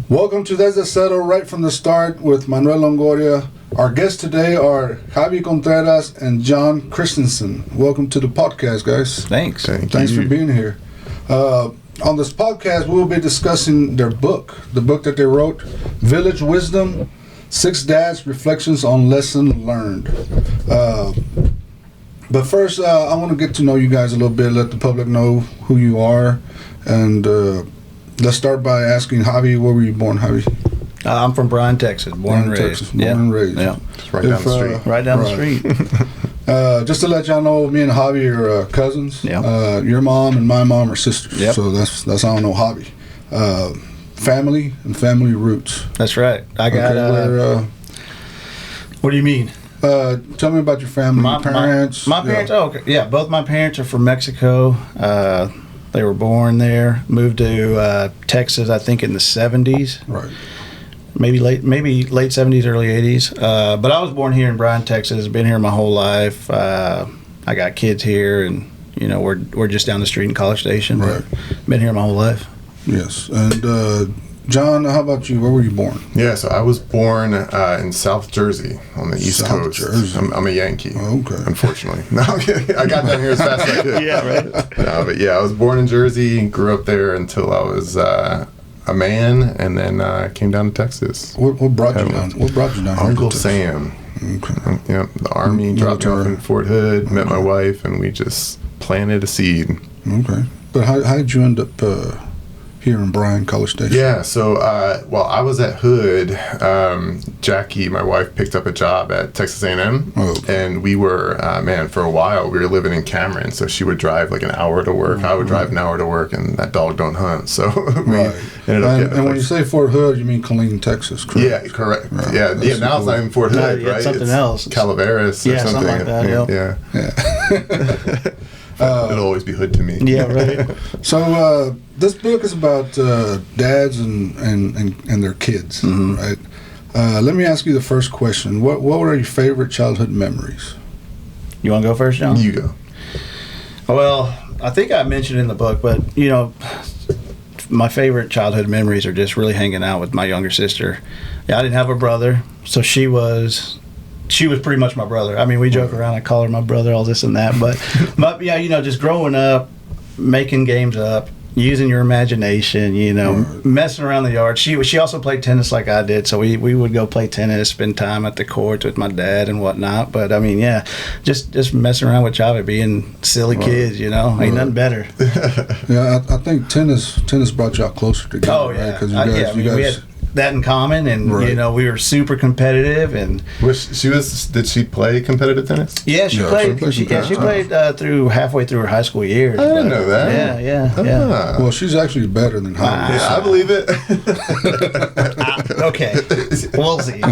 Welcome to Desde Cero right from the start with Manuel Longoria. Our guests today are Javi Contreras and John Christensen. Welcome to the podcast, guys. Thanks. Thanks for being here. On this podcast, we will be discussing their book, the book that they wrote, Village Wisdom, 6 Dads' Reflections on Lesson Learned. But first, I want to get to know you guys a little bit, let the public know who you are, and let's start by asking Javi, where were you born, Javi? I'm from Bryan, Texas. Born and raised. Yeah. Just right down the street. Right down the street. Just to let y'all know, me and Javi are cousins. Yeah. Your mom and my mom are sisters. Yep. So that's how I know Javi. Family and family roots. That's right. I got. What do you mean? Tell me about your family. My parents. My parents. Oh, okay. Yeah. Both my parents are from Mexico. They were born there. Moved to Texas, I think, in the 70s. Right. Maybe late 70s, early 80s. But I was born here in Bryan, Texas. Been here my whole life. I got kids here, and we're just down the street in College Station. Right. Been here my whole life. Yes. And John, how about you? Where were you born? Yeah, so I was born in South Jersey on the East Coast. Jersey. I'm a Yankee. Oh, okay. Unfortunately. No, I got down here as fast as I could. Yeah, right. No, but yeah, I was born in Jersey, grew up there until I was a man, and then came down to Texas. What brought you down? What brought you down? Uncle Sam. Okay. The Army dropped me off in Fort Hood, met my wife, and we just planted a seed. Okay. But how did you end up here in Bryan, College Station? Yeah, so while I was at Hood, Jackie, my wife, picked up a job at Texas A&M, and we were, for a while, we were living in Cameron, so she would drive like an hour to work, I would drive an hour to work, and that dog don't hunt, so we ended up getting and when you say Fort Hood, you mean Killeen, Texas, correct? Yeah, correct. Right. Yeah, now it's not even Fort Hood, right? Something it's else. Calaveras or something. Like that, Yeah. It'll always be Hood to me. Yeah, right. So this book is about dads and their kids, right? Let me ask you the first question. What were your favorite childhood memories? You want to go first, John? You go. Well, I think I mentioned in the book, but my favorite childhood memories are just really hanging out with my younger sister. Yeah, I didn't have a brother, so she was pretty much my brother. I mean, we joke around. I call her my brother, all this and that. But yeah, just growing up, making games up, using your imagination, messing around the yard. She also played tennis like I did, so we would go play tennis, spend time at the courts with my dad and whatnot. But I mean, yeah, just messing around with Javi, being silly kids, ain't nothing better. Yeah, I think tennis brought y'all closer together. Oh yeah, right? 'Cause we had that in common, and we were super competitive. And did she play competitive tennis? Yeah, she played. She played through halfway through her high school years. I didn't know that. Yeah. Well, she's actually better than Javi. Yeah, I believe it. Okay, we'll see.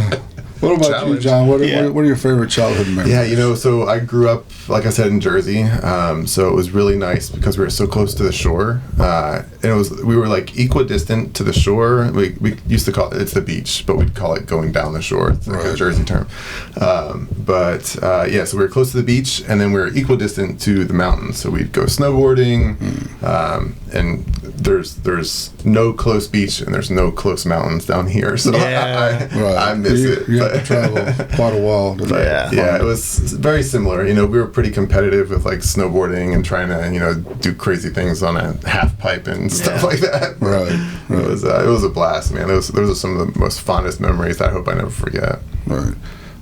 What about you, John? What are your favorite childhood memories? Yeah, so I grew up, like I said, in Jersey. So it was really nice because we were so close to the shore. And we were like equidistant to the shore. We used to call it's the beach, but we'd call it going down the shore. It's like a Jersey term. So we were close to the beach, and then we were equidistant to the mountains. So we'd go snowboarding, and there's no close beach and there's no close mountains down here. So I miss it. You have to travel quite a while. It was very similar. We were pretty competitive with like snowboarding and trying to do crazy things on a half pipe and stuff like that. Right. It was a blast, man. Those are some of the most fondest memories that I hope I never forget. Right.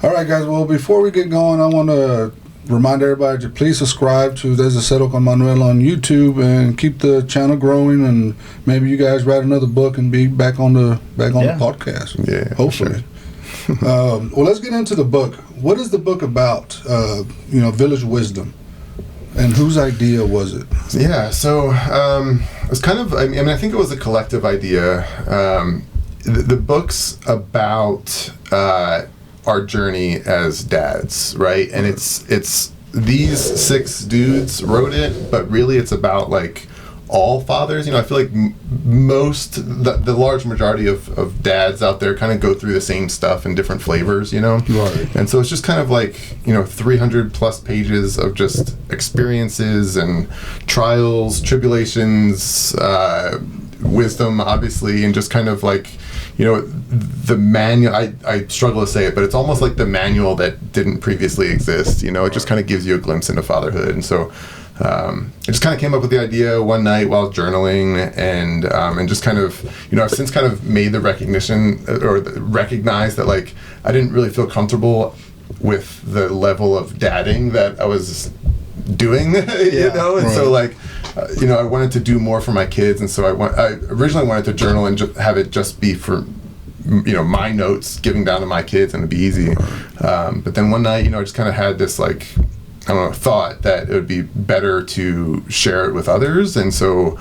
All right, guys. Well, before we get going, I want to remind everybody to please subscribe to Desde Cero con Manuel on YouTube and keep the channel growing, and maybe you guys write another book and be back on the podcast. Yeah, hopefully. Sure. Well, let's get into the book. What is the book about? Village Wisdom, and whose idea was it? Yeah, so it was kind of. I think it was a collective idea. The book's about our journey as dads, right? And it's these 6 dudes wrote it, but really it's about like all fathers. I feel like the large majority of dads out there kind of go through the same stuff in different flavors, Right. And so it's just kind of like 300 plus pages of just experiences and trials, tribulations, wisdom, obviously, and just kind of like the manual, I struggle to say it, but it's almost like the manual that didn't previously exist. It just kind of gives you a glimpse into fatherhood. And so I just kind of came up with the idea one night while journaling, and just kind of, I've since kind of made the recognition or recognized that like I didn't really feel comfortable with the level of dadding that I was doing, and so like, I wanted to do more for my kids, and so I originally wanted to journal and have it just be for, my notes, giving down to my kids, and it'd be easy. But then one night, I just kind of had this like, I don't know, thought that it would be better to share it with others, and so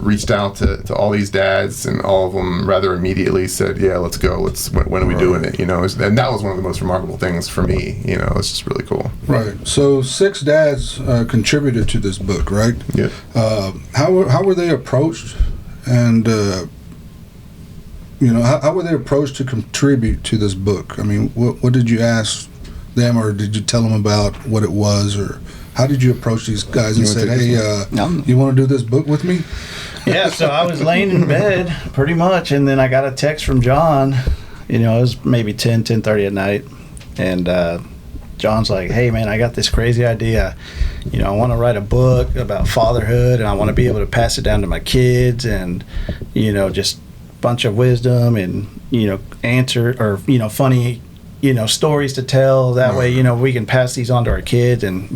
reached out to all these dads, and all of them rather immediately said, yeah, let's go, when are we doing it, and that was one of the most remarkable things for me. It's just really cool. Right. So 6 dads contributed to this book, right? Yeah. How were they approached, and how were they approached to contribute to this book? I mean, what did you ask them, or did you tell them about what it was, or how did you approach these guys and say, hey, you want to do this book with me? Yeah, so I was laying in bed pretty much, and then I got a text from John. It was maybe 10:30 at night, and John's like, hey man, I got this crazy idea. I want to write a book about fatherhood, and I want to be able to pass it down to my kids, and just a bunch of wisdom, and answer, or funny stories to tell. That way, we can pass these on to our kids, and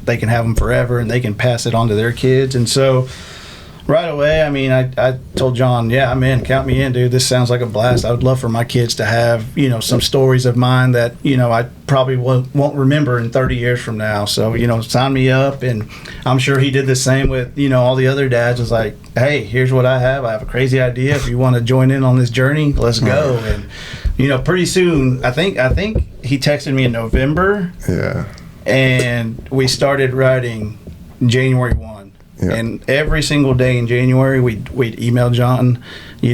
they can have them forever, and they can pass it on to their kids. And so right away, I told John, yeah, I'm in, count me in, dude. This sounds like a blast. I would love for my kids to have some stories of mine that I probably won't remember in 30 years from now. So sign me up. And I'm sure he did the same with all the other dads. Was like, hey, here's what I have a crazy idea. If you want to join in on this journey, let's go. And pretty soon, I think he texted me in November. Yeah. And we started writing January 1. Yeah. And every single day in January, we'd email John,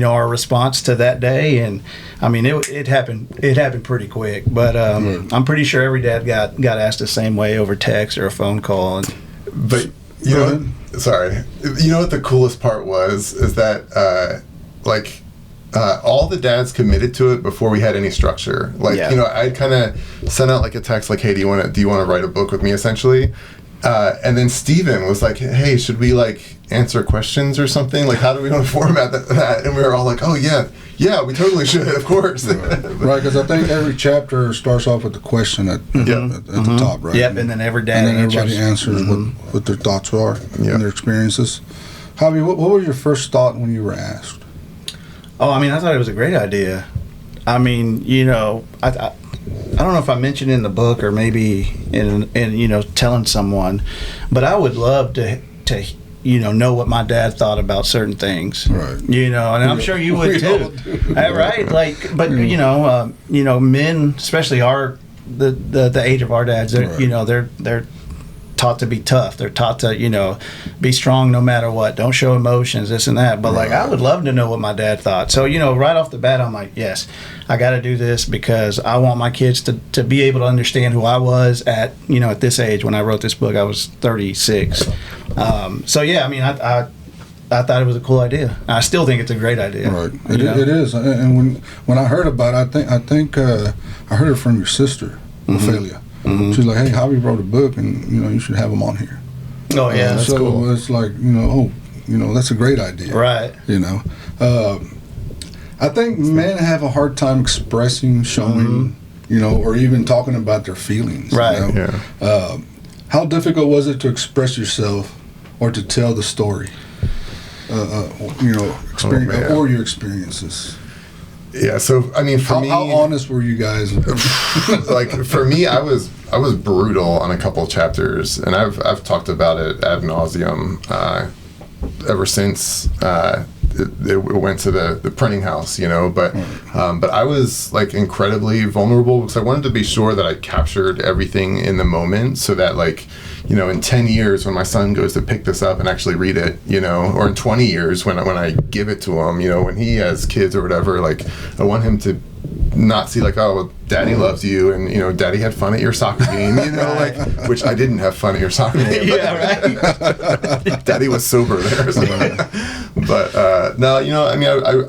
our response to that day. And it happened pretty quick. But I'm pretty sure every dad got asked the same way over text or a phone call. But sorry, what the coolest part is that all the dads committed to it before we had any structure. I'd kind of sent out like a text like, hey, do you want to write a book with me, essentially? And then Steven was like, hey, should we like answer questions or something? Like, how do we want to format that? And we were all like, oh yeah, we totally should, of course. Right, because I think every chapter starts off with a question at the top, right? Yep, and then every dad everybody answers what their thoughts are and their experiences. Javi, what was your first thought when you were asked? Oh, I thought it was a great idea. I don't know if I mentioned in the book or maybe in telling someone, but I would love to know what my dad thought about certain things. Right. And I'm sure you would too. Right. But men, especially the age of our dads, they're taught to be tough. They're taught to, be strong no matter what. Don't show emotions, this and that. But I would love to know what my dad thought. So, right off the bat, I'm like, yes, I got to do this because I want my kids to be able to understand who I was at this age. When I wrote this book, I was 36. So yeah, I thought it was a cool idea. I still think it's a great idea. Right, it is. And when I heard about it, I think I heard it from your sister, Ophelia. Mm-hmm. She's like, hey, Javi wrote a book, and you should have him on here. Oh yeah, that's so cool. It's like that's a great idea, right? I think men have a hard time expressing, showing, or even talking about their feelings. Right. Yeah. How difficult was it to express yourself or to tell the story? Experience or your experiences. Yeah, so for me, how honest were you guys? Like for me, I was brutal on a couple of chapters, and I've talked about it ad nauseum ever since it went to the printing house, But I was like incredibly vulnerable because I wanted to be sure that I captured everything in the moment, so that in 10 years when my son goes to pick this up and actually read it, or in 20 years when I give it to him, when he has kids or whatever, I want him to not see like, oh, daddy loves you, and daddy had fun at your soccer game, like, which I didn't have fun at your soccer game. Right. Daddy was sober there. So. But no,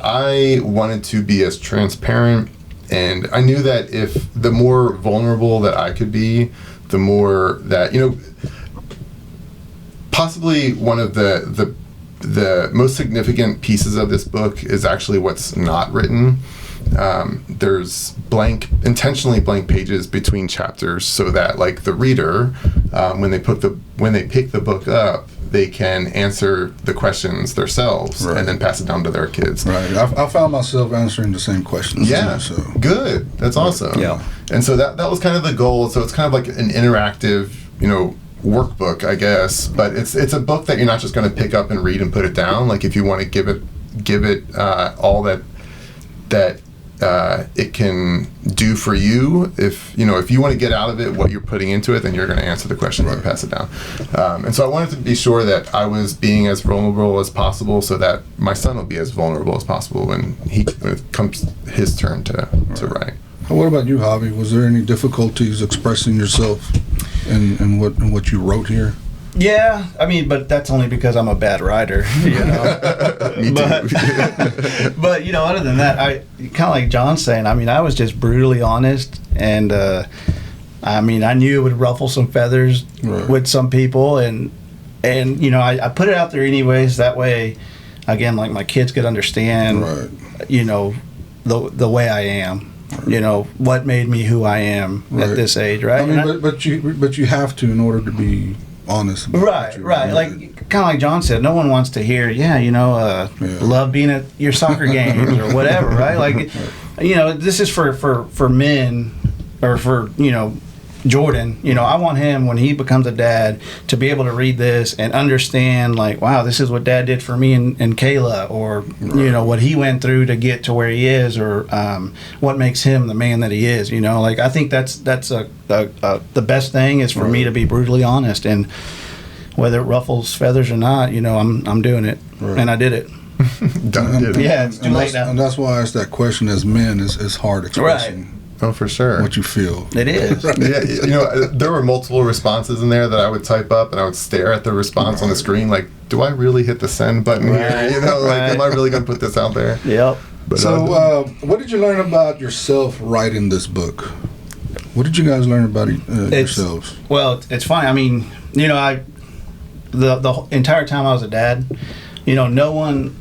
I wanted to be as transparent, and I knew that if the more vulnerable that I could be, the more that possibly one of the most significant pieces of this book is actually what's not written. There's intentionally blank pages between chapters, so that like the reader, when they pick the book up, they can answer the questions themselves, right, and then pass it down to their kids. Right. I found myself answering the same questions. Yeah. Too, so. Good. That's awesome. Yeah. And so that was kind of the goal. So it's kind of like an interactive, workbook, I guess. But it's a book that you're not just going to pick up and read and put it down. Like if you want to give it all that it can do for you, if you want to get out of it what you're putting into it, then you're going to answer the questions, right, and pass it down. And so I wanted to be sure that I was being as vulnerable as possible, so that my son will be as vulnerable as possible when it comes his turn to write. What about you, Javi? Was there any difficulties expressing yourself in what you wrote here? Yeah, but that's only because I'm a bad writer, Me too. But other than that, I kind of like John's saying. I was just brutally honest, and I knew it would ruffle some feathers, right, with some people, and I put it out there anyways. That way, again, like my kids could understand, right, the way I am. Right. What made me who I am, right, at this age, right? But you have to in order to be honest. Right. Like kind of like John said, no one wants to hear, love being at your soccer games or whatever, right? Like, this is for men, or for Jordan. I want him, when he becomes a dad, to be able to read this and understand, like, wow, this is what Dad did for me and Kayla, or right, what he went through to get to where he is, or what makes him the man that he is. Like, I think that's the best thing is for, right, me to be brutally honest, and whether it ruffles feathers or not, I'm doing it, right, and I did it. Yeah, it's too late now. And that's why I asked that question. As men, is hard expressing. Right. Oh, for sure. What you feel. It is. Yeah, there were multiple responses in there that I would type up, and I would stare at the response, right, on the screen, like, do I really hit the send button, right, here? Like, am I really going to put this out there? Yep. But, so, what did you learn about yourself writing this book? What did you guys learn about yourselves? Well, it's funny. The entire time I was a dad, no one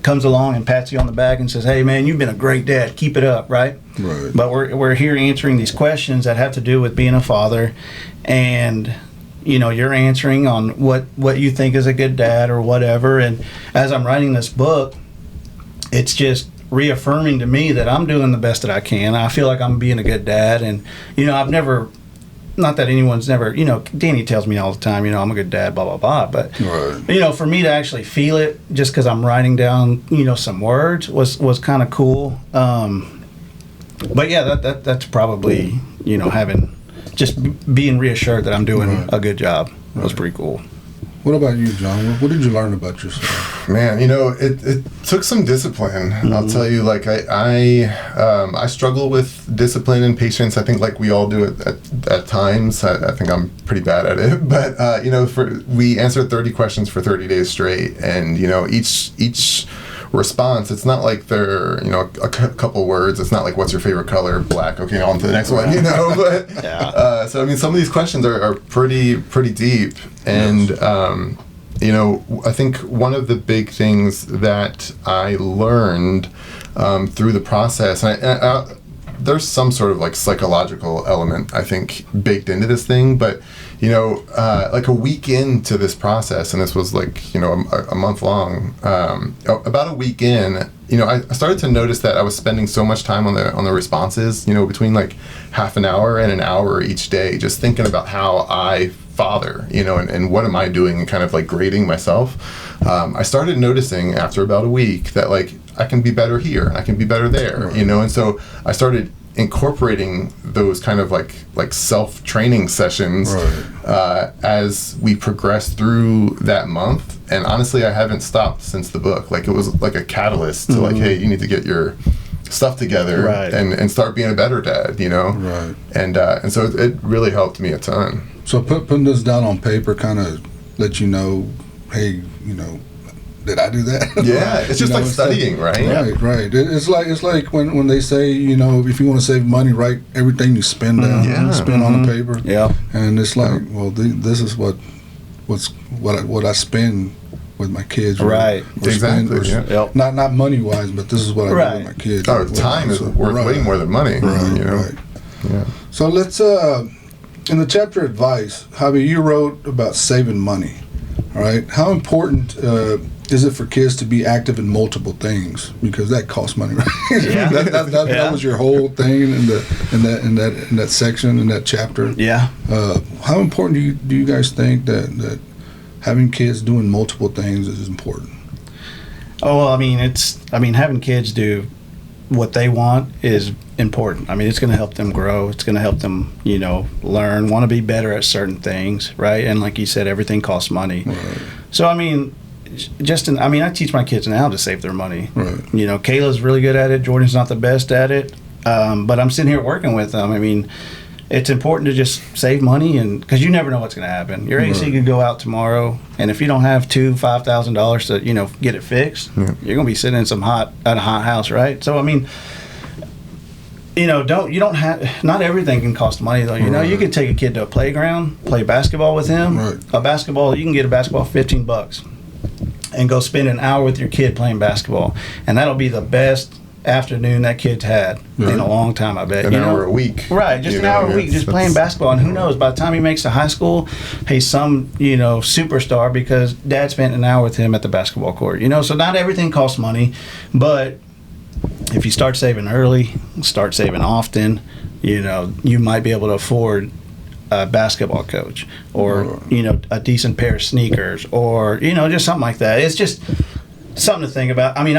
comes along and pats you on the back and says, hey man, you've been a great dad, keep it up, right? Right. But we're here answering these questions that have to do with being a father, and you're answering on what you think is a good dad or whatever. And as I'm writing this book, it's just reaffirming to me that I'm doing the best that I can. I feel like I'm being a good dad, and I've never, not that anyone's never, Danny tells me all the time, I'm a good dad, blah, blah, blah. But, right, for me to actually feel it just because I'm writing down, some words was kind of cool. But yeah, that's probably, being reassured that I'm doing, right, a good job was pretty cool. What about you, John? What did you learn about yourself? Man, it took some discipline. Mm-hmm. I'll tell you, like I struggle with discipline and patience. I think like we all do it at times. I think I'm pretty bad at it. But we answered 30 questions for 30 days straight, and each response, it's not like they're a couple words. It's not like, what's your favorite color? Black. Okay, on to the next one. But yeah. So some of these questions are pretty deep, and yes. I think one of the big things that I learned through the process, and there's some sort of like psychological element, I think, baked into this thing, but like a week into this process, and this was like a month long, about a week in, I started to notice that I was spending so much time on the responses, between like half an hour and an hour each day, just thinking about how I father, and what am I doing, and kind of like grading myself. I started noticing after about a week that like I can be better here, and I can be better there, right. And so I started incorporating those kind of like self-training sessions, right. As we progressed through that month. And honestly, I haven't stopped since the book. Like, it was like a catalyst to like, hey, you need to get your stuff together Right. and start being a better dad, you know? Right. And so it really helped me a ton. So putting this down on paper kind of let you know, hey, you know, did I do that? Yeah, it's just like studying, right? Right. It's like when they say, you know, if you want to save money, write everything you spend down, Yeah. spend on the paper. Yeah. And it's like, well, this is what I spend with my kids. Right. Exactly, yeah. Yep. Not money wise, but this is what I do Right. with my kids. Oh, time is worth way more than money. Right. You know? Right. Yeah. So let's in the chapter advice, Javi, you wrote about saving money. All right. How important is it for kids to be active in multiple things? Because that costs money, right? Yeah. that was your whole thing in that section, in that chapter. Yeah. How important do you guys think that having kids doing multiple things is important? Oh, well, I mean, having kids do what they want is important. I mean, it's going to help them grow. It's going to help them, you know, learn, want to be better at certain things, right? And like you said, everything costs money. Right. So, I mean, I teach my kids now to save their money. Right. You know, Kayla's really good at it. Jordan's not the best at it. But I'm sitting here working with them. I mean, it's important to just save money, and because you never know what's going to happen. Your AC could go out tomorrow, and if you don't have $5,000 to, you know, get it fixed, you're going to be sitting in at a hot house, right? So I mean, you know, not everything can cost money though. You know, you could take a kid to a playground, play basketball with him. Right. You can get a basketball for $15, and go spend an hour with your kid playing basketball, and that'll be the best afternoon that kid's had in a long time, I bet. An hour a week. Right, just an hour a week, just playing basketball. And who knows, by the time he makes it to high school, he's some, you know, superstar because dad spent an hour with him at the basketball court. You know, so not everything costs money, but if you start saving early, start saving often, you know, you might be able to afford a basketball coach or, you know, a decent pair of sneakers or, you know, just something like that. It's just something to think about. I mean,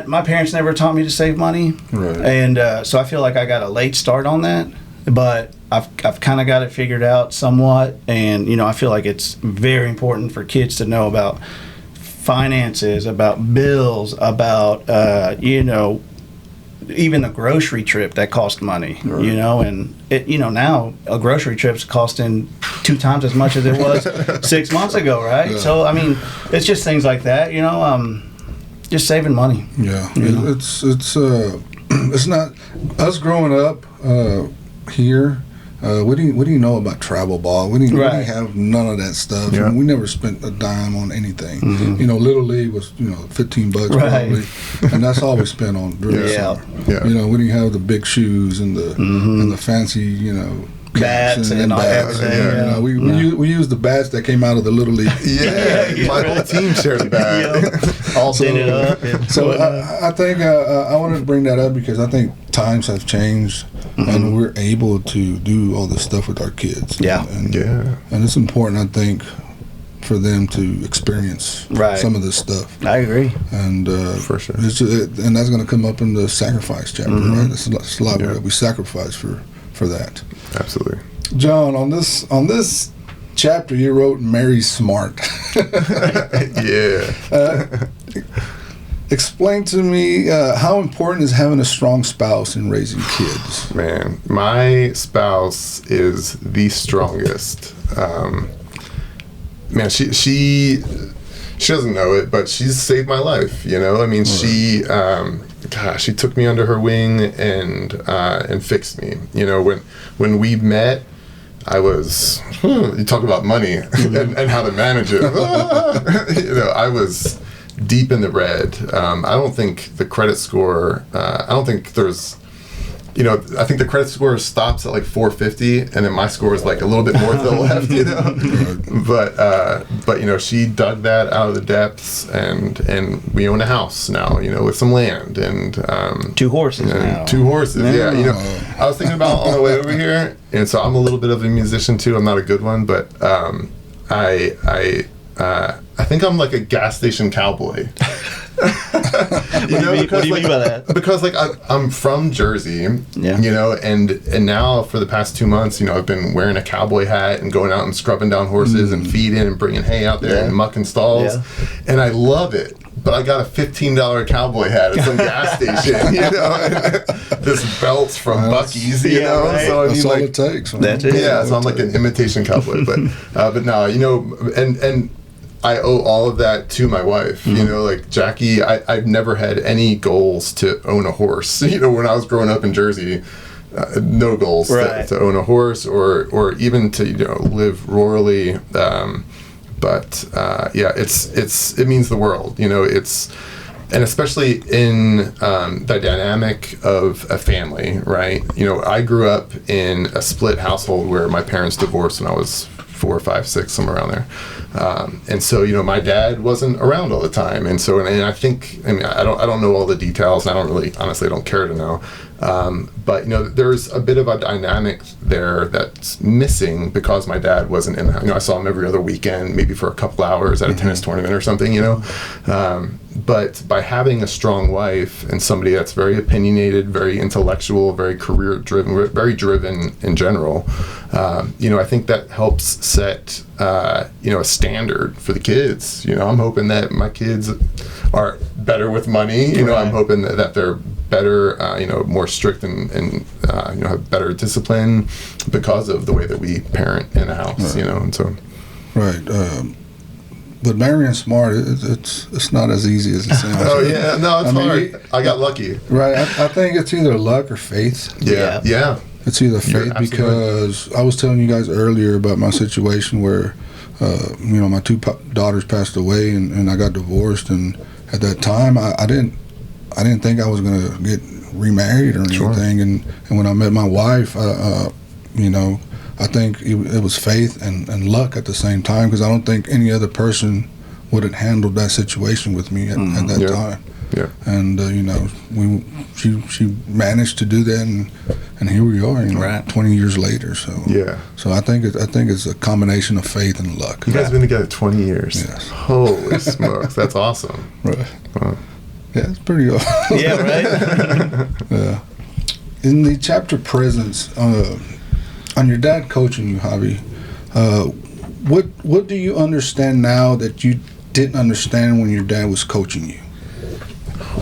my parents never taught me to save money, Right. and so I feel like I got a late start on that. But I've kind of got it figured out somewhat, and you know, I feel like it's very important for kids to know about finances, about bills, about you know, even a grocery trip that costs money. Right. You know, and it, you know, now a grocery trip's costing 2 times as much as it was 6 months ago, right? Yeah. So I mean, it's just things like that. You know, just saving money. Yeah, You know? it's not us growing up here. What do you know about travel ball? We didn't have none of that stuff. Yeah. And we never spent a dime on anything. Mm-hmm. You know, Little League was $15 probably, and that's all we spent on during the Yeah. summer. Yeah. You know, we didn't have the big shoes and the fancy, you know, Bats caps and all bats, everything. yeah. You know, we used the bats that came out of the Little League. Yeah, my whole team shared a bag. All tinted up. And So I think I wanted to bring that up because I think times have changed and we're able to do all this stuff with our kids. Yeah. And it's important, I think, for them to experience some of this stuff. I agree. And For sure. and that's going to come up in the sacrifice chapter, right? It's a lot that we sacrifice for that. Absolutely. John, on this chapter, you wrote "Mary Smart." Yeah. Explain to me how important is having a strong spouse in raising kids? Man, my spouse is the strongest. Man, she doesn't know it, but she's saved my life. You know, I mean, she took me under her wing and fixed me. You know, when we met, I was you talk about money and how to manage it. You know, I was deep in the red. I don't think the credit score. I don't think there's. You know, I think the credit score stops at like 450, and then my score is like a little bit more to the left. You know, but you know, she dug that out of the depths, and we own a house now. You know, with some land and 2 horses now. 2 horses. Yeah. You know, I was thinking about on the way over here, and so I'm a little bit of a musician too. I'm not a good one, but I think I'm like a gas station cowboy. What do you mean by that? Because like I'm from Jersey, you know, and now for the past 2 months, you know, I've been wearing a cowboy hat and going out and scrubbing down horses and feeding and bringing hay out there and mucking stalls, and I love it. but I got a $15 cowboy hat at some gas station, you know, and this belt from Buc-ee's, you know. Right. So I That's mean, all like, it takes. Man. That's it. yeah, so I'm like an imitation cowboy, but no, you know, and I owe all of that to my wife. You know, like Jackie, I've never had any goals to own a horse. You know, when I was growing up in Jersey, no goals to own a horse or even to, you know, live rurally. But yeah, it means the world. You know, and especially in the dynamic of a family, right? You know, I grew up in a split household where my parents divorced when I was 4, 5, 6, somewhere around there. And so, you know, my dad wasn't around all the time. And so, and I think, I mean, I don't know all the details, and I don't really, honestly, don't care to know. But, you know, there's a bit of a dynamic there that's missing because my dad wasn't in the house. You know, I saw him every other weekend, maybe for a couple hours at a tennis tournament or something, you know. But by having a strong wife and somebody that's very opinionated, very intellectual, very career driven, very driven in general, you know, I think that helps set, you know, a standard for the kids. You know, I'm hoping that my kids are better with money. You know, I'm hoping that they're better, you know, more strict and you know, have better discipline because of the way that we parent in a house. You know, and so. Right. But marrying smart, it's not as easy as it sounds. Oh yeah, no, it's hard. I got lucky. Right. I think it's either luck or faith. Yeah. It's either faith because I was telling you guys earlier about my situation where, you know, my 2 daughters passed away and I got divorced, and at that time I didn't think I was gonna get remarried or anything, and when I met my wife, you know, I think it was faith and luck at the same time, because I don't think any other person would have handled that situation with me at that time. Yeah. And you know, she managed to do that, and here we are, you know, 20 years later. So so I think it's a combination of faith and luck. You guys have been together 20 years. Yes. Holy smokes, that's awesome. Right. Wow. Yeah, it's pretty awesome. Yeah, right. Yeah. In the chapter presence, on your dad coaching you, Javi, what do you understand now that you didn't understand when your dad was coaching you?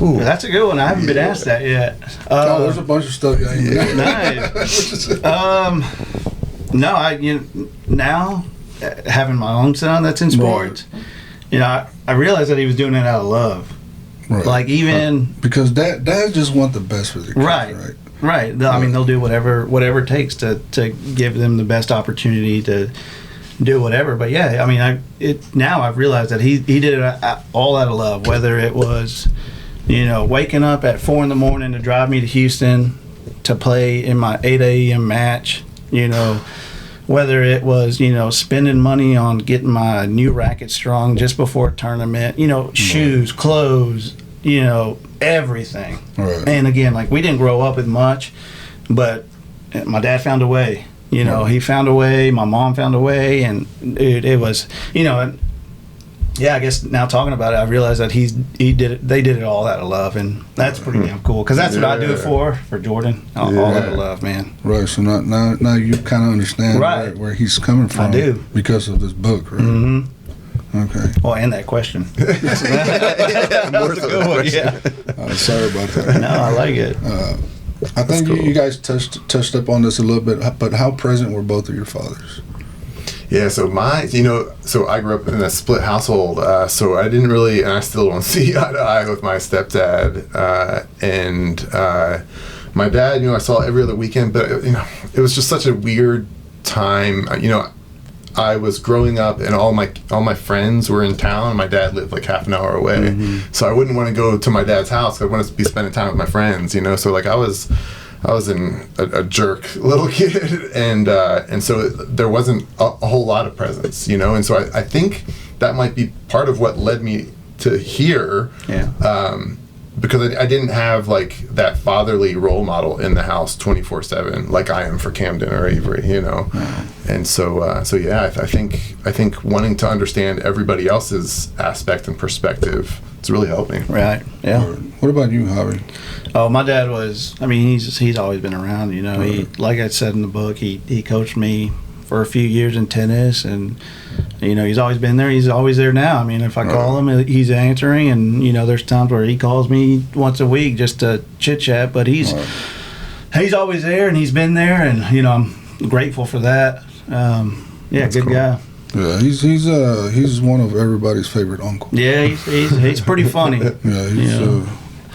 Ooh. That's a good one. I haven't been asked that yet. There's a bunch of stuff. Nice. No, now having my own son that's in sports, you know, I realized that he was doing it out of love. Right. Like even because dads just want the best for their kids, right? Right. I mean, they'll do whatever it takes to give them the best opportunity to do whatever. But yeah, I mean, now I've realized that he did it all out of love. Whether it was, you know, waking up at 4 a.m. to drive me to Houston to play in my 8 a.m. match, you know, whether it was, you know, spending money on getting my new racket strong just before a tournament, you know, shoes, clothes, you know, everything. Right. And again, like, we didn't grow up with much, but my dad found a way. You know, he found a way, my mom found a way, and it was, you know, yeah, I guess now talking about it, I realized that they did it all out of love, and that's pretty damn cool, because that's what I do it for Jordan, all out of love, man. Right, so now you kind of understand where he's coming from. I do. Because of this book, right? Mm-hmm. Okay. Oh, and that question. That was a good one, yeah. Sorry about that. No, I like it. I think you guys touched up on this a little bit, but how present were both of your fathers? Yeah, so I grew up in a split household, so I didn't really, and I still don't see eye to eye with my stepdad, and my dad, you know, I saw every other weekend, but, you know, it was just such a weird time. You know, I was growing up and all my friends were in town, and my dad lived like half an hour away, so I wouldn't want to go to my dad's house. I wanted to be spending time with my friends, you know, so like I was a jerk little kid, and so there wasn't a whole lot of presence, you know, and so I think that might be part of what led me to here, because I didn't have like that fatherly role model in the house 24/7 like I am for Camden or Avery, you know, and so yeah, I think wanting to understand everybody else's aspect and perspective, it's really helped me. Right. Yeah. What about you, Javi? Oh, my dad was, I mean, he's always been around, you know. He, like I said in the book, he coached me for a few years in tennis, and He's always been there. He's always there now. I mean, if I call him, he's answering. And, there's times where he calls me once a week just to chit-chat. But he's always there, and he's been there. And, I'm grateful for that. That's good cool. Guy. Yeah, he's one of everybody's favorite uncles. Yeah, he's pretty funny. Yeah,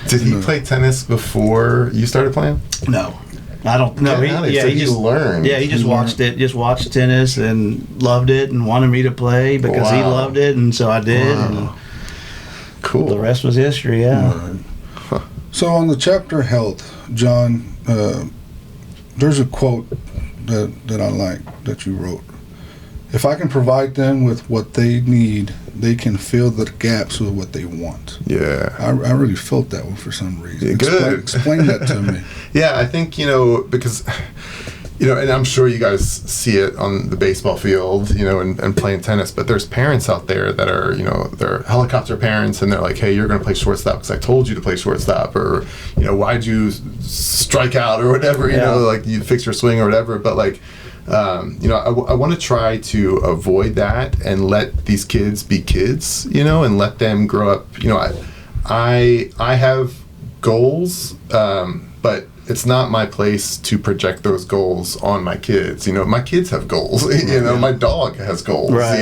Did he play tennis before you started playing? No. I don't know. He just learned. Yeah, he just watched tennis and loved it and wanted me to play because he loved it, and so I did. Wow. And cool. The rest was history. Yeah. Right. Huh. So on the chapter health, John, there's a quote that I like that you wrote. If I can provide them with what they need, they can fill the gaps with what they want. Yeah. I really felt that one for some reason. Yeah, good. Explain that to me. Yeah, I think, because, and I'm sure you guys see it on the baseball field, and playing tennis, but there's parents out there that are, they're helicopter parents, and they're like, hey, you're going to play shortstop because I told you to play shortstop, or, why'd you strike out or whatever, like you fix your swing or whatever, but like, I want to try to avoid that and let these kids be kids, and let them grow up. I have goals, but it's not my place to project those goals on my kids. My kids have goals. My dog has goals. Right.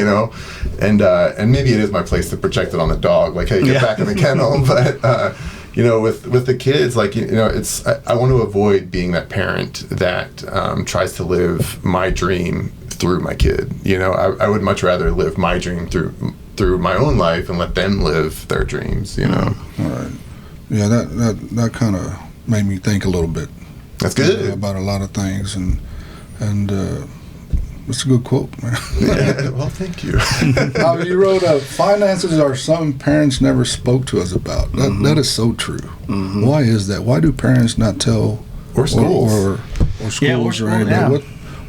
And maybe it is my place to project it on the dog. Like, hey, get back in the kennel, but. With the kids, like, it's I want to avoid being that parent that tries to live my dream through my kid. I would much rather live my dream through my own life and let them live their dreams. All right. Yeah, that kind of made me think a little bit. That's good about a lot of things, and it's a good quote, man. Yeah, well, thank you. You wrote, finances are something parents never spoke to us about. That is so true. Mm-hmm. Why is that? Why do parents not tell, or schools, or schools, or anything? Yeah.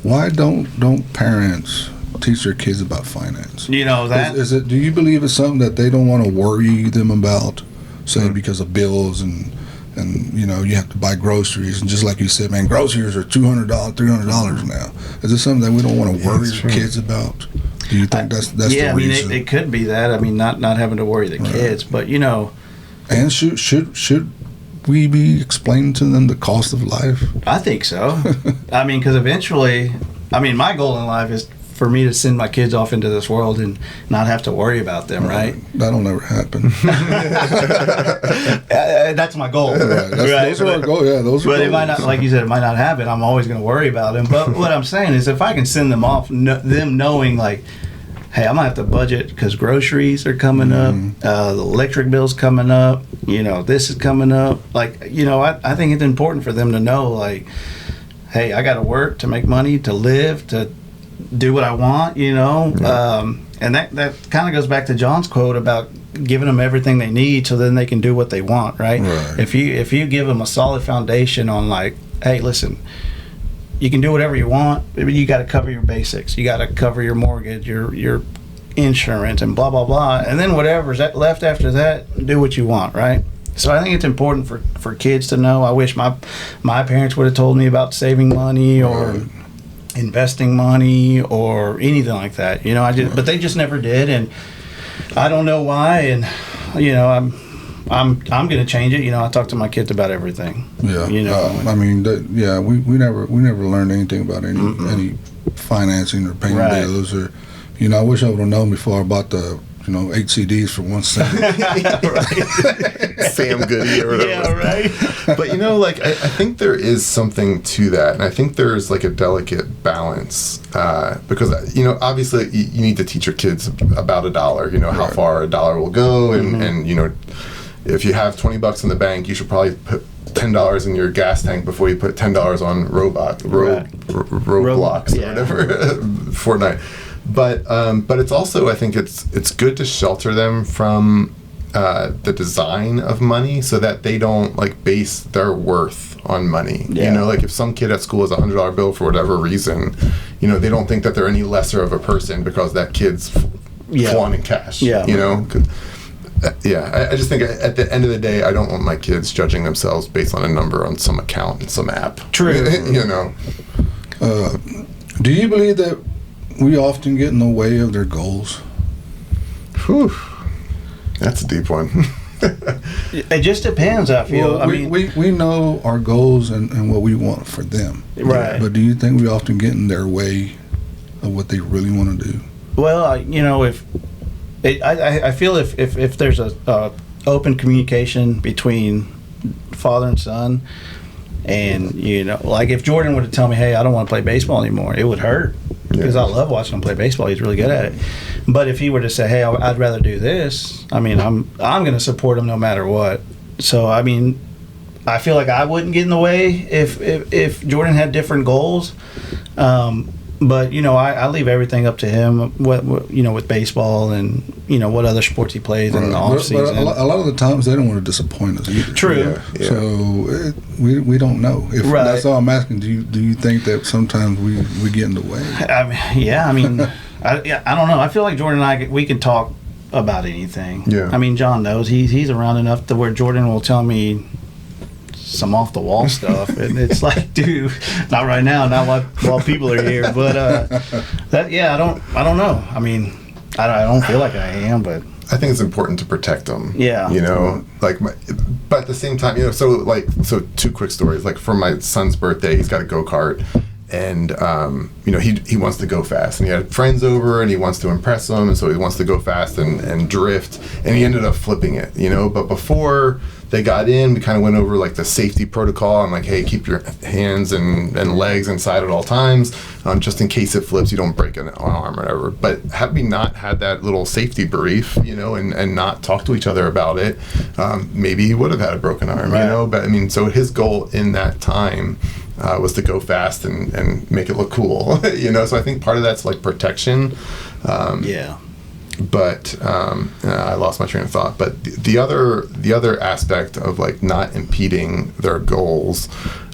Why don't parents teach their kids about finance? That is it? Do you believe it's something that they don't want to worry them about, say because of bills and you have to buy groceries, and just like you said, man, groceries are $200, $300 now. Is this something that we don't want to worry our kids about? Do you think that's the reason? It could be that. I mean, not having to worry the kids, but And should we be explaining to them the cost of life? I think so. I mean, because eventually, my goal in life is for me to send my kids off into this world and not have to worry about them, right? That'll never happen. That's my goal. Right. Those are our goals. Yeah, those are But goals. it might not, like you said, it might not happen. I'm always going to worry about them. But what I'm saying is if I can send them off, them knowing like, hey, I'm going to have to budget because groceries are coming up, the electric bill's coming up, this is coming up. Like, I think it's important for them to know, like, hey, I got to work to make money, to live, to do what I want, and that kind of goes back to John's quote about giving them everything they need so then they can do what they want, right? If you give them a solid foundation on like, hey, listen, you can do whatever you want, but you got to cover your basics, you got to cover your mortgage, your insurance, and blah blah blah, and then whatever's left after that, do what you want, right? So I think it's important for kids to know. I wish my parents would have told me about saving money or investing money or anything like that, but they just never did, and I don't know why, and I'm going to change it. I talk to my kids about everything. Yeah, we never learned anything about any financing or paying bills, or I wish I would have known before I bought the 8 CDs for 1 cent. Yeah, right. Sam Goody or whatever. Yeah, right. But I think there is something to that, and I think there's like a delicate balance because obviously you need to teach your kids about a dollar. How far a dollar will go, and if you have $20 in the bank, you should probably put $10 in your gas tank before you put $10 on roadblocks or whatever Fortnite. But it's also, I think it's good to shelter them from the design of money so that they don't like base their worth on money. Like if some kid at school has a $100 bill for whatever reason, they don't think that they're any lesser of a person because that kid's flaunting cash. I just think at the end of the day, I don't want my kids judging themselves based on a number on some account in some app. True. Do you believe that we often get in the way of their goals? Whew. That's a deep one. It just depends, I feel. Well, we know our goals and what we want for them. Right. But do you think we often get in their way of what they really want to do? Well, I feel if there's a open communication between father and son, and like if Jordan were to tell me, hey, I don't want to play baseball anymore, it would hurt because I love watching him play baseball. He's really good at it. But if he were to say, hey, I'd rather do this, I mean, I'm going to support him no matter what. So I mean, I feel like I wouldn't get in the way if Jordan had different goals. But I leave everything up to him. What with baseball and what other sports he plays in the off season. But a lot of the times they don't want to disappoint us either. True. Yeah. So we don't know. If right. That's all I'm asking. Do you think that sometimes we get in the way? I don't know. I feel like Jordan and I, we can talk about anything. Yeah. I mean, John knows he's around enough to where Jordan will tell me some off the wall stuff, and it's like, dude, not right now, not while people are here. But I don't know. I mean, I don't feel like I am, but I think it's important to protect them. Yeah. But at the same time, so two quick stories. Like for my son's birthday, he's got a go-kart. And, he wants to go fast. And he had friends over, and he wants to impress them. And so he wants to go fast and drift. And he ended up flipping it, But before they got in, we kind of went over, like, the safety protocol. And, like, hey, keep your hands and legs inside at all times. Just in case it flips, you don't break an arm or whatever. But had we not had that little safety brief, and not talked to each other about it, maybe he would have had a broken arm, right. But, I mean, so his goal in that time was to go fast and make it look cool, So I think part of that's like protection. But I lost my train of thought. But the other aspect of like not impeding their goals,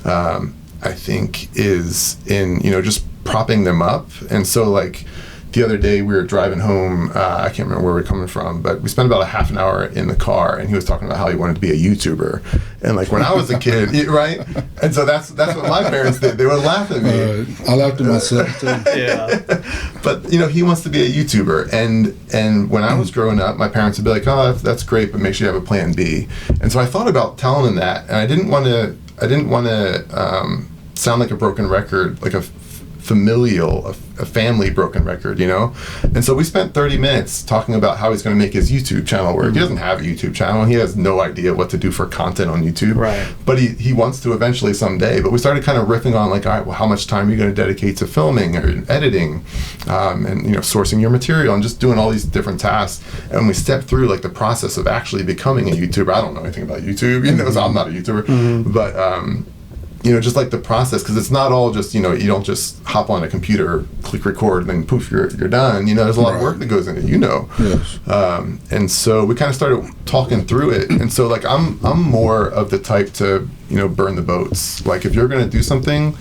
I think, is in just propping them up. And so like the other day we were driving home. I can't remember where we were coming from, but we spent about a half an hour in the car, and he was talking about how he wanted to be a YouTuber. And like when I was a kid, right? And so that's what my parents did. They would laugh at me. I laughed at myself too. Yeah. But he wants to be a YouTuber, and when I was growing up, my parents would be like, "Oh, that's great, but make sure you have a plan B." And so I thought about telling him that, and I didn't want to sound like a broken record, like a family broken record, And so we spent 30 minutes talking about how he's going to make his YouTube channel work. Mm-hmm. He doesn't have a YouTube channel. He has no idea what to do for content on YouTube. Right. But he wants to eventually someday. But we started kind of riffing on like, all right, well, how much time are you going to dedicate to filming or editing, and sourcing your material and just doing all these different tasks. And we stepped through like the process of actually becoming a YouTuber. I don't know anything about YouTube, so I'm not a YouTuber. Mm-hmm. But just like the process, because it's not all just, you don't just hop on a computer, click record, and then poof, you're done. There's a lot of work that goes into it, Yes. And so we kind of started talking through it. And so, like, I'm more of the type to, burn the boats. Like, if you're going to do something,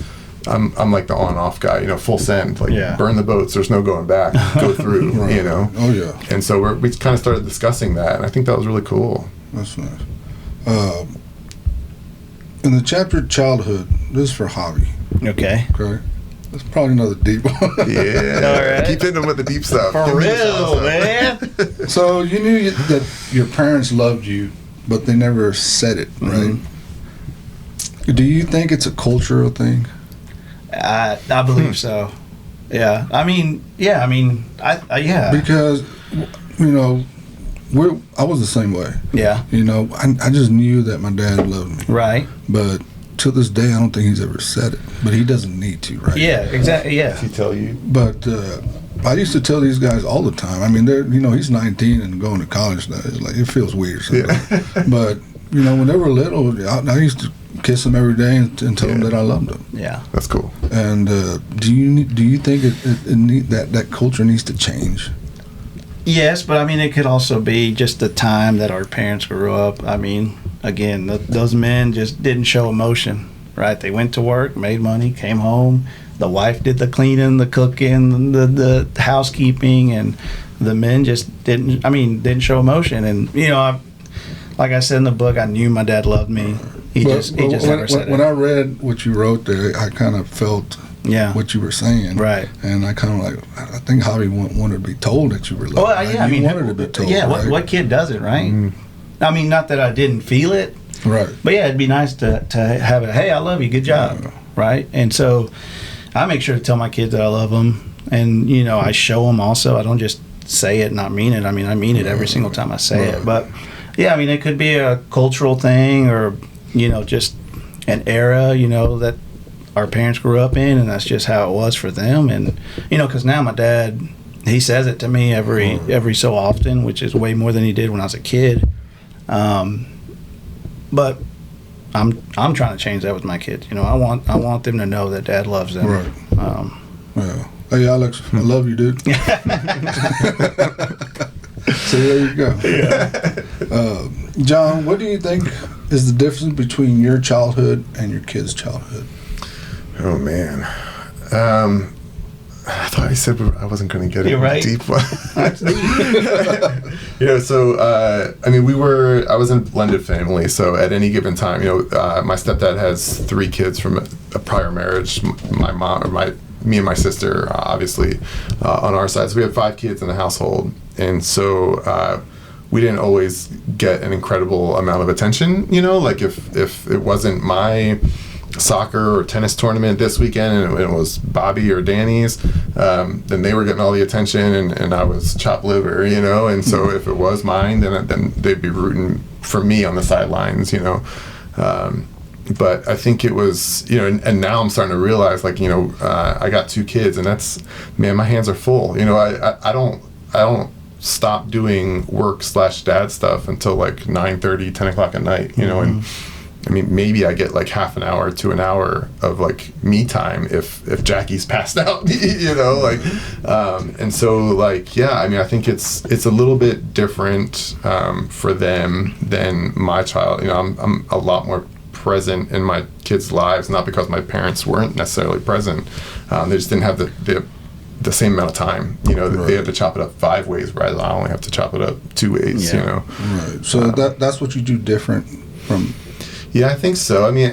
I'm like the on-off guy, full send. Like, burn the boats, there's no going back. Go through, Right. Oh, yeah. And so we kind of started discussing that, and I think that was really cool. That's nice. In the chapter childhood, this is for Javi. Okay. That's probably another deep one. Yeah. All right. Keep hitting them with the deep stuff. For real, man. So you knew that your parents loved you, but they never said it, right? Mm-hmm. Do you think it's a cultural thing? I believe so. Yeah. I mean, yeah. Because, I was the same way. Yeah. I just knew that my dad loved me. Right. But to this day, I don't think he's ever said it. But he doesn't need to, right? Yeah, exactly, yeah. Does he tell you? But I used to tell these guys all the time. I mean, he's 19 and going to college now. It's like, it feels weird sometimes. Yeah. But, when they were little, I used to kiss them every day and tell them that I loved them. Yeah. That's cool. And do you think that culture needs to change? Yes, but I mean, it could also be just the time that our parents grew up. I mean, again, those men just didn't show emotion, right? They went to work, made money, came home. The wife did the cleaning, the cooking, the housekeeping, and the men just didn't show emotion. And, like I said in the book, I knew my dad loved me. He just never said it. When I read what you wrote there, I kind of felt Yeah. what you were saying. Right. And I kind of like, I think Javi wanted to be told that you were loved. Well, right? yeah, I You mean, wanted to be told. yeah, right? what kid doesn't, right? I mean, not that I didn't feel it, Right. but yeah, it'd be nice to have it. Hey, I love you. Good job. Yeah. Right. And so I make sure to tell my kids that I love them. And, you know, I show them also. I don't just say it and not mean it. I mean, I mean it every single time I say it. But, yeah, I mean, it could be a cultural thing or, you know, just an era, you know, that our parents grew up in, and that's just how it was for them. And, you know, because now my dad, he says it to me every so often, which is way more than he did when I was a kid. But I'm trying to change that with my kids. You know, I want them to know that Dad loves them. Right. Yeah. Hey, Alex, I love you, dude. So there you go. Yeah. John, what do you think is the difference between your childhood and your kids' childhood? Oh man, I thought I said I wasn't going to get You're it right. deep. You know, so I mean, I was in a blended family. So at any given time, you know, my stepdad has 3 kids from a prior marriage. My mom, or me and my sister, obviously, on our side. So we had 5 kids in the household, and so we didn't always get an incredible amount of attention. You know, like if it wasn't my soccer or tennis tournament this weekend and it was Bobby or Danny's, then they were getting all the attention and I was chopped liver, you know. And so if it was mine, then they'd be rooting for me on the sidelines, you know. But I think it was, you know, and now I'm starting to realize, like, you know, I got 2 kids, and that's, man, my hands are full. You know, I don't stop doing work/dad stuff until like 9:30, 10 o'clock at night, you know. And I mean, maybe I get like half an hour to an hour of like me time if Jackie's passed out, you know, like, and so like, yeah, I mean, I think it's a little bit different for them than my child. You know, I'm a lot more present in my kids' lives, not because my parents weren't necessarily present. They just didn't have the same amount of time. You know, they had to chop it up 5 ways, whereas I only have to chop it up 2 ways, you know. Right. So that's what you do different from... Yeah, I think so. I mean,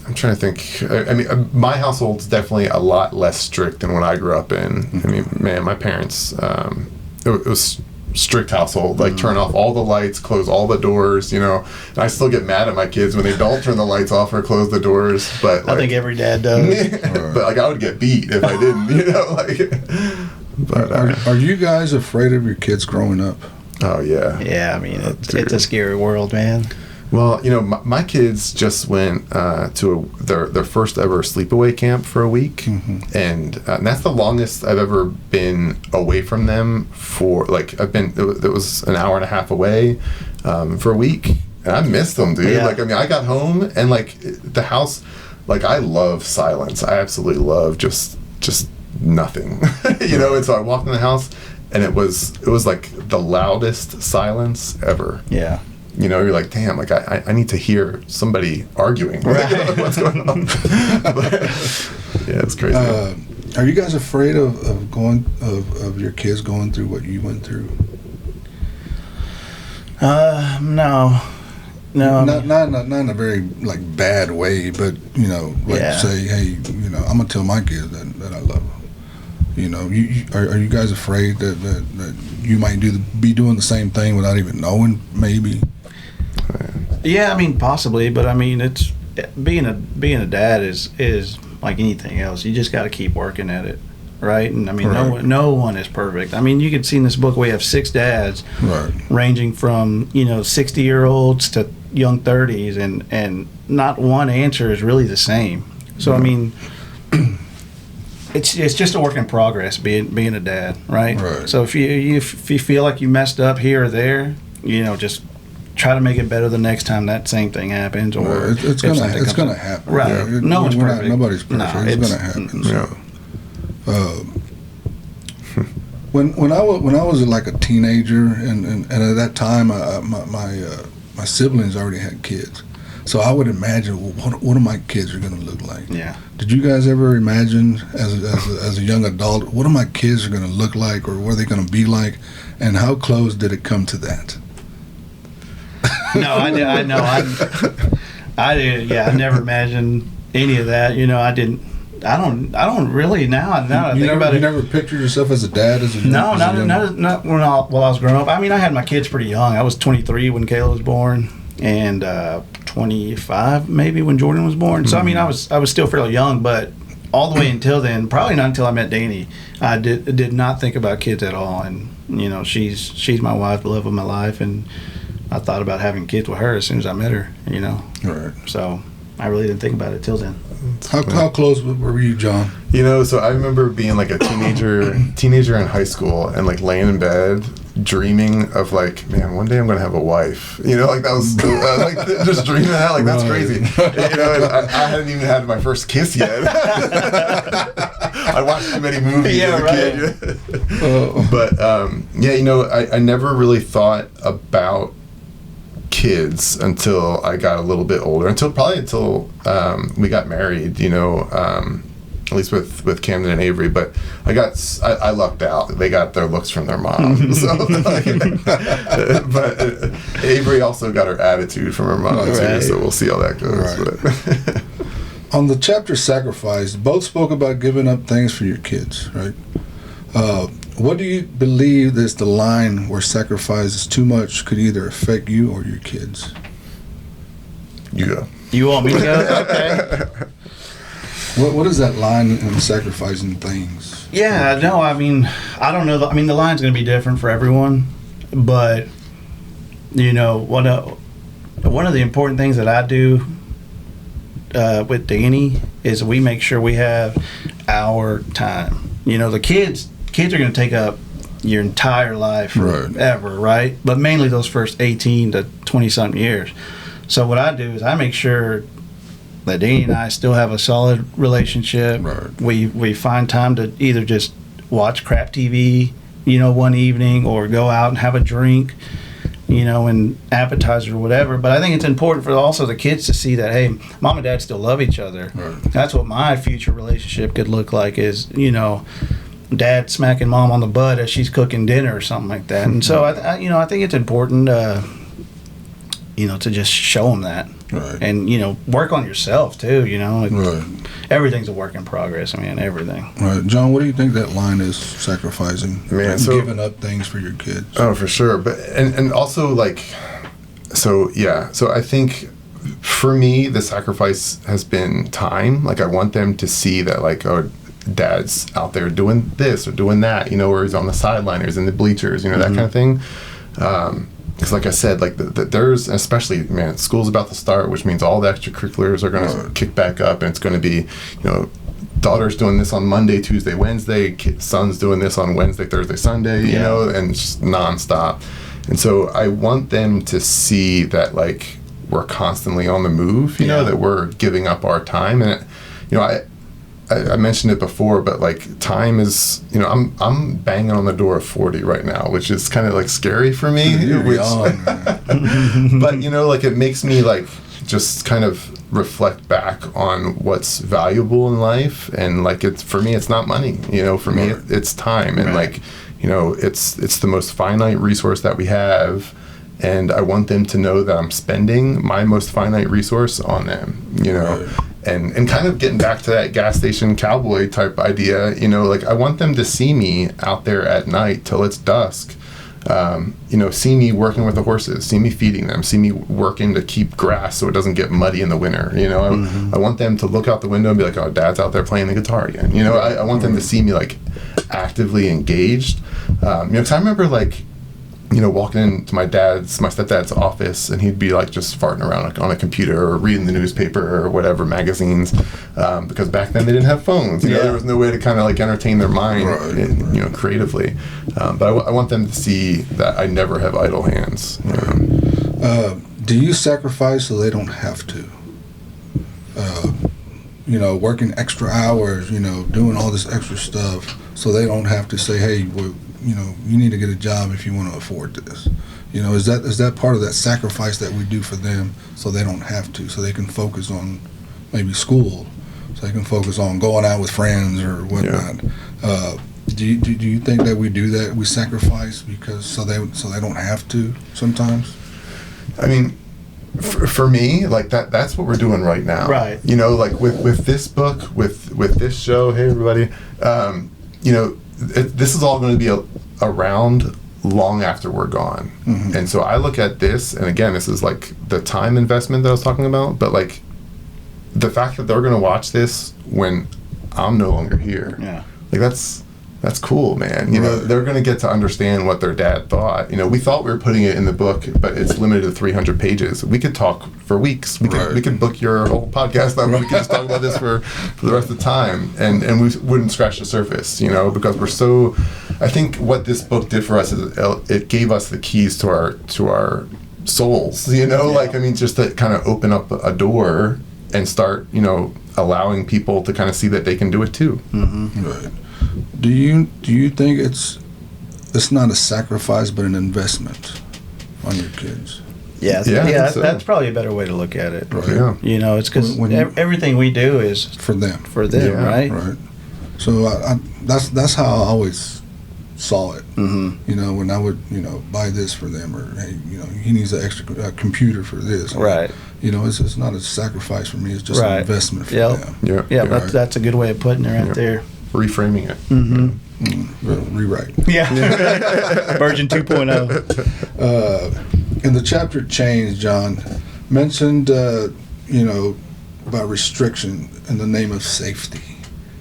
I'm trying to think. I mean, my household's definitely a lot less strict than what I grew up in. I mean, man, my parents, it was strict household. Like, turn off all the lights, close all the doors, you know. And I still get mad at my kids when they don't turn the lights off or close the doors. But like, I think every dad does. But like, I would get beat if I didn't, you know. Like, but Are you guys afraid of your kids growing up? oh yeah. Yeah, I mean, it's a scary world, man. Well, you know, my kids just went to their first ever sleepaway camp for a week, and that's the longest I've ever been away from them for. Like, it was an hour and a half away for a week, and I missed them, dude. Yeah. Like, I mean, I got home and like the house, like, I love silence. I absolutely love just nothing, you know. And so I walked in the house, and it was like the loudest silence ever. Yeah. You know, you're like, damn, like I need to hear somebody arguing. Right. What's going on? But, yeah, it's crazy. Are you guys afraid of your kids going through what you went through? No. Not in a very like bad way, but you know, like say, hey, you know, I'm gonna tell my kids that I love them. You know, are you guys afraid that you might be doing the same thing without even knowing, maybe? Yeah, I mean, possibly, but I mean, it's being a dad is like anything else. You just got to keep working at it, right? And I mean, no one is perfect. I mean, you can see in this book we have 6 dads, ranging from 60-year-olds to young 30s, and not one answer is really the same. So I mean, it's just a work in progress being a dad, right? So if you feel like you messed up here or there, you know, just try to make it better the next time that same thing happens, or it's gonna happen. Right? Yeah. No one's perfect. Nobody's perfect. No, it's gonna happen. Yeah. So. When I was like a teenager, and at that time, my siblings already had kids, so I would imagine, well, what are my kids are going to look like? Yeah. Did you guys ever imagine as a young adult, what are my kids are going to look like, or what are they going to be like, and how close did it come to that? No, I know. I did. Yeah, I never imagined any of that. You know, I didn't I don't really now I think about you it. never pictured yourself as a dad as a No, as a young- not while I was growing up. I mean, I had my kids pretty young. I was 23 when Kayla was born, and 25 maybe when Jordan was born. So I mean, I was still fairly young, but all the way until then, probably not until I met Danny, I did not think about kids at all. And you know, she's my wife, the love of my life, and I thought about having kids with her as soon as I met her. You know, Right. so I really didn't think about it till then. How close were you, John? You know, so I remember being like a teenager in high school and like laying in bed dreaming of like, man, one day I'm gonna have a wife. You know, like that was like just dreaming that, like that's crazy. You know, and I hadn't even had my first kiss yet. I watched too many movies as a kid. But yeah, you know, I never really thought about kids until I got a little bit older, until we got married, you know, at least with Camden and Avery. But I lucked out. They got their looks from their mom. So, but Avery also got her attitude from her mom too, so we'll see how that goes. Right. On the chapter Sacrifice, both spoke about giving up things for your kids, right? What do you believe is the line where sacrifice is too much could either affect you or your kids? You go. You want me to go? Okay. What is that line in sacrificing things? Yeah, no, I mean, I don't know. The line's going to be different for everyone, but you know, one of the important things that I do with Danny is we make sure we have our time. You know, the kids are going to take up your entire life forever, right? But mainly those first 18 to 20-something years. So what I do is I make sure that Danny and I still have a solid relationship. Right. We find time to either just watch crap TV, you know, one evening, or go out and have a drink, you know, and appetizer or whatever. But I think it's important for also the kids to see that, hey, mom and dad still love each other. Right. That's what my future relationship could look like, is, you know, dad smacking mom on the butt as she's cooking dinner or something like that. And so I think it's important you know, to just show them that. Right. And, you know, work on yourself too, you know. Right. Everything's a work in progress. I mean, everything. Right. John, what do you think that line is, sacrificing? Man, and giving up things for your kids? Oh, for sure. But and also like, so yeah. So I think for me, the sacrifice has been time. Like I want them to see that, like, oh, dad's out there doing this or doing that, you know, or he's on the sideline or he's in the bleachers, you know, that kind of thing. Because like I said, like there's, especially, man, school's about to start, which means all the extracurriculars are going to kick back up, and it's going to be, you know, daughter's doing this on Monday, Tuesday, Wednesday, son's doing this on Wednesday, Thursday, Sunday, you know, and just nonstop. And so I want them to see that, like, we're constantly on the move, you know, that we're giving up our time. And, you know, I mentioned it before, but like time is, you know, I'm banging on the door of 40 right now, which is kind of like scary for me. But you know, like it makes me like just kind of reflect back on what's valuable in life, and like it's, for me, it's not money. You know, for me, it's time, and like, you know, it's the most finite resource that we have. And I want them to know that I'm spending my most finite resource on them, you know. And kind of getting back to that gas station cowboy type idea, you know, like I want them to see me out there at night till it's dusk, you know, see me working with the horses, see me feeding them, see me working to keep grass so it doesn't get muddy in the winter, you know. I want them to look out the window and be like, oh, dad's out there playing the guitar again, you know. I want them to see me like actively engaged, you know, because I remember like, you know, walking into my stepdad's office, and he'd be like just farting around like on a computer or reading the newspaper or whatever, magazines, because back then they didn't have phones. You know, there was no way to kind of like entertain their mind, you know, creatively. But I want them to see that I never have idle hands. Do you sacrifice so they don't have to? You know, working extra hours, you know, doing all this extra stuff so they don't have to say, hey, well, you know, you need to get a job if you want to afford this. You know, is that part of that sacrifice that we do for them so they don't have to, so they can focus on maybe school, so they can focus on going out with friends or whatnot. Do you think that we do that? We sacrifice because so they don't have to sometimes? I mean, for me, like that's what we're doing right now. Right. You know, like with this book, with this show. Hey, everybody. You know, this is all going to be around long after we're gone. Mm-hmm. And so I look at this, and again, this is like the time investment that I was talking about, but like the fact that they're going to watch this when I'm no longer here. Yeah. Like that's cool, man. You know, they're going to get to understand what their dad thought. You know, we thought we were putting it in the book, but it's limited to 300 pages. We could talk for weeks. We could book your whole podcast up. We could just talk about this for the rest of the time, and we wouldn't scratch the surface, you know, because we're so. I think what this book did for us is it gave us the keys to our souls, you know, like, I mean, just to kind of open up a door and start, you know, allowing people to kind of see that they can do it too. Mm-hmm. Right. Do you think it's not a sacrifice but an investment on your kids? Yeah, that's probably a better way to look at it. Right. Yeah. You know, it's because everything we do is for them. Yeah. Right? Right. So that's how I always saw it. Mm-hmm. You know, when I would, you know, buy this for them, or hey, you know, he needs an extra computer for this. Right. You know, it's not a sacrifice for me. It's just an investment for them. Yeah. That's a good way of putting it right there. Reframing it. Mm-hmm. Rewrite. Yeah. Version 2.0. In the chapter Change, John mentioned, you know, about restriction in the name of safety.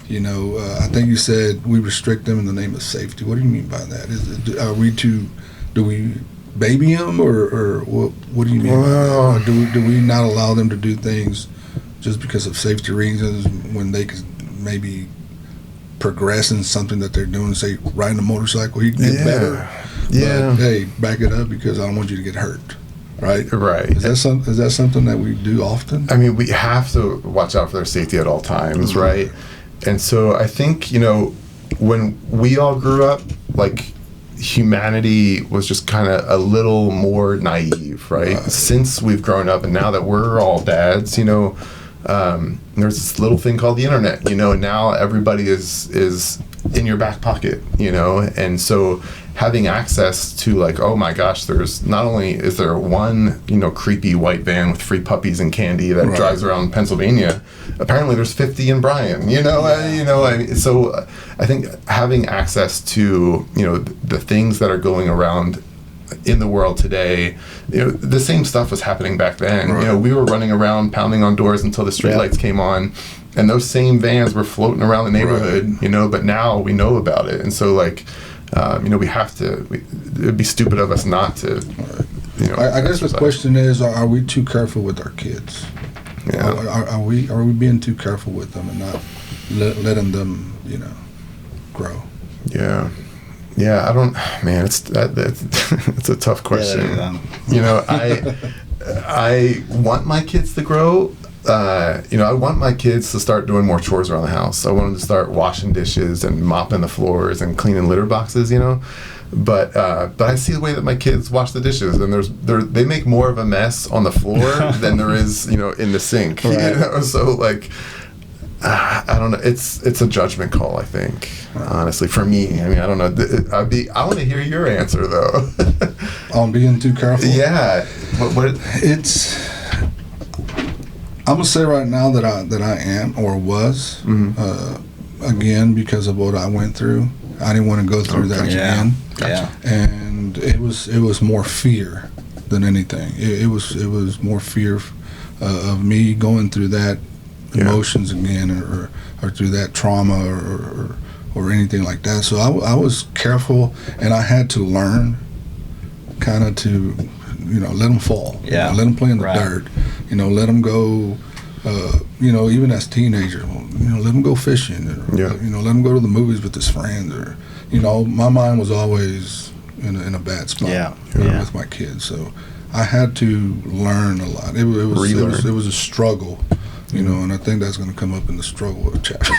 You know, I think you said we restrict them in the name of safety. What do you mean by that? Do we baby them, or what do you mean by that? Or do we not allow them to do things just because of safety reasons when they could maybe progress in something that they're doing, say riding a motorcycle, you can get better. Yeah. But, hey, back it up because I don't want you to get hurt. Right. Is that something that we do often? I mean, we have to watch out for their safety at all times, right? And so I think, you know, when we all grew up, like, humanity was just kind of a little more naive, right? Since we've grown up, and now that we're all dads, you know, there's this little thing called the internet, you know, and now everybody is in your back pocket, you know, and so having access to, like, oh my gosh, there's not only is there one, you know, creepy white van with free puppies and candy that drives around Pennsylvania, apparently there's 50 in Bryan, you know. I mean, so I think having access to, you know, the things that are going around in the world today, you know, the same stuff was happening back then. You know, we were running around pounding on doors until the streetlights came on, and those same vans were floating around the neighborhood, you know, but now we know about it. And so, like, you know, we have to, it'd be stupid of us not to, you know. I guess the question is, are we too careful with our kids? Yeah. Are we being too careful with them and not letting them, you know, grow? Yeah. Yeah, I don't, man, it's a tough question. You know, I want my kids to grow. You know, I want my kids to start doing more chores around the house. I want them to start washing dishes and mopping the floors and cleaning litter boxes, you know. But I see the way that my kids wash the dishes, and they make more of a mess on the floor than there is, you know, in the sink. You know? So, like, I don't know. It's a judgment call, I think. Honestly, for me, I mean, I don't know. I want to hear your answer though. On being too careful. Yeah. What? I'm gonna say right now that I am or was again because of what I went through. I didn't want to go through that again. Gotcha. And it was more fear than anything. It was more fear of me going through that emotions again, or through that trauma or anything like that. So I was careful, and I had to learn kind of to, you know, let them fall. Yeah. You know, let them play in the dirt. You know, let them go. You know, even as teenagers, you know, let them go fishing. Or, you know, let them go to the movies with his friends. Or, you know, my mind was always in a bad spot with my kids. So I had to learn a lot. It was a struggle. You know, and I think that's going to come up in the struggle chapter.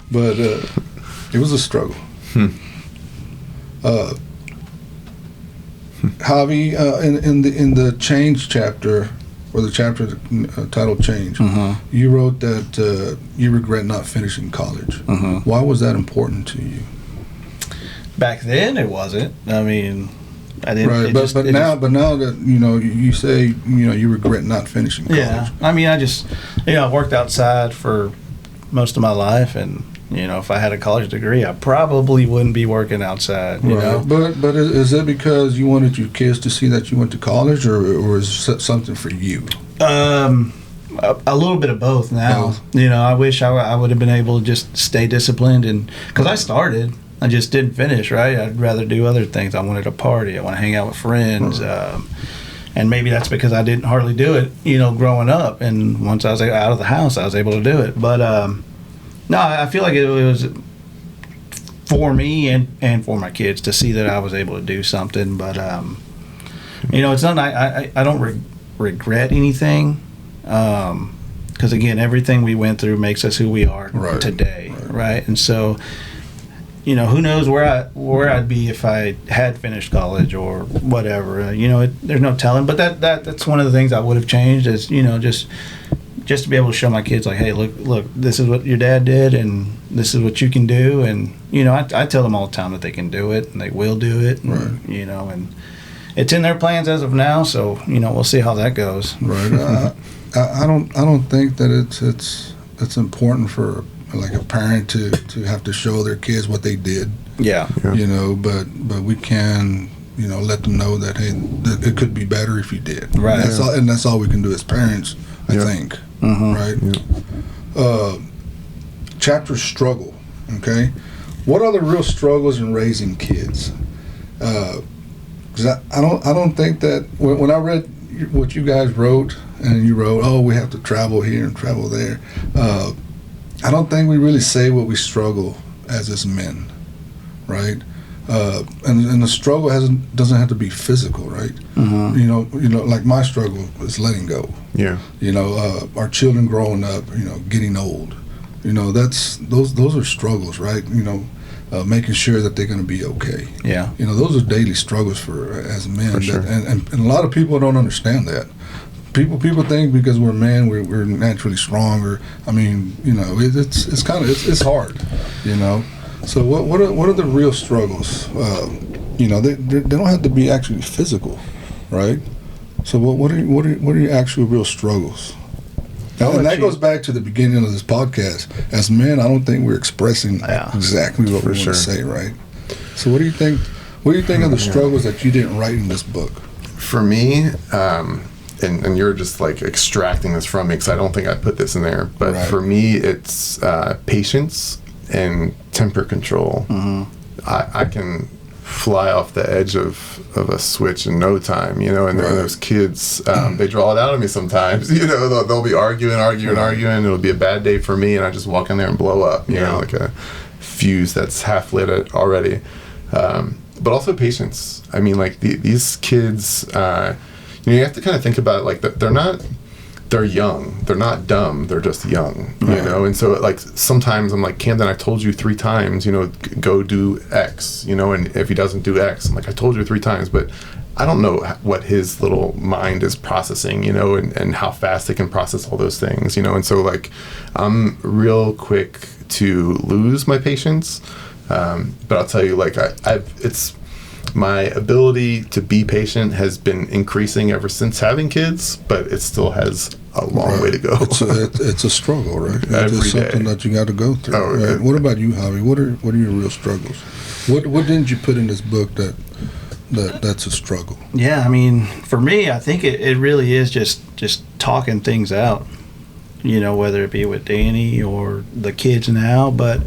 But it was a struggle. Javi, in the change chapter, or the chapter titled Change, you wrote that you regret not finishing college. Why was that important to you? Back then, it wasn't. I mean, I didn't. Right, but now that you say you regret not finishing college. Yeah, I mean, I just I worked outside for most of my life, and if I had a college degree, I probably wouldn't be working outside. You know, but is it because you wanted your kids to see that you went to college, or is it something for you? A little bit of both now. I wish I would have been able to just stay disciplined, and because I started, I just didn't finish. Right, I'd rather do other things. I wanted to party. I want to hang out with friends. And maybe that's because I didn't hardly do it, growing up. And once I was out of the house, I was able to do it. But no, I feel like it was for me and for my kids to see that I was able to do something. But it's not. I don't regret anything. Because again, everything we went through makes us who we are today, right? And so, who knows where I'd be if I had finished college or whatever. There's no telling. But that's one of the things I would have changed is just to be able to show my kids like, hey, look, this is what your dad did, and this is what you can do. And I tell them all the time that they can do it, and they will do it. And, and it's in their plans as of now. So we'll see how that goes. Right. I don't think that it's important for like a parent to have to show their kids what they did. Yeah. But we can let them know that hey, that it could be better if you did. Right. That's all we can do as parents, I think. Mm-hmm. Right. Chapter struggle. Okay. What are the real struggles in raising kids? Because I don't think that when I read what you guys wrote, and you wrote, oh, we have to travel here and travel there. I don't think we really say what we struggle as men, right? And the struggle doesn't have to be physical, right? Mm-hmm. Like my struggle is letting go. Yeah. Our children growing up, getting old. Those are struggles, right? Making sure that they're going to be okay. Yeah. Those are daily struggles as men. For sure. And a lot of people don't understand that. People think because we're men we're naturally stronger. I mean, it's hard, So what are the real struggles? They don't have to be actually physical, right? So what are your actual real struggles? And that goes back to the beginning of this podcast. As men, I don't think we're expressing exactly what we want to say, right? So what do you think? What do you think of the struggles that you didn't write in this book? For me, and you're just like extracting this from me because I don't think I put this in there. But for me, it's patience and temper control. Mm-hmm. I can fly off the edge of a switch in no time, and those kids, they draw it out of me sometimes. They'll be arguing. It'll be a bad day for me, and I just walk in there and blow up, like a fuse that's half lit already. But also patience. I mean, like these kids, you have to kind of think about it like they're young. They're not dumb. They're just young, And so like sometimes I'm like, Camden, I told you 3 times, go do X, and if he doesn't do X, I'm like, I told you 3 times, but I don't know what his little mind is processing, and how fast they can process all those things, and so like I'm real quick to lose my patience. But I'll tell you, like it's my ability to be patient has been increasing ever since having kids, but it still has a long way to go. It's a struggle, right? It's something that you got to go through. Oh, right? What about you, Javi? What are your real struggles? What didn't you put in this book that's a struggle? Yeah, I mean, for me, I think it really is just talking things out. Whether it be with Danny or the kids now, but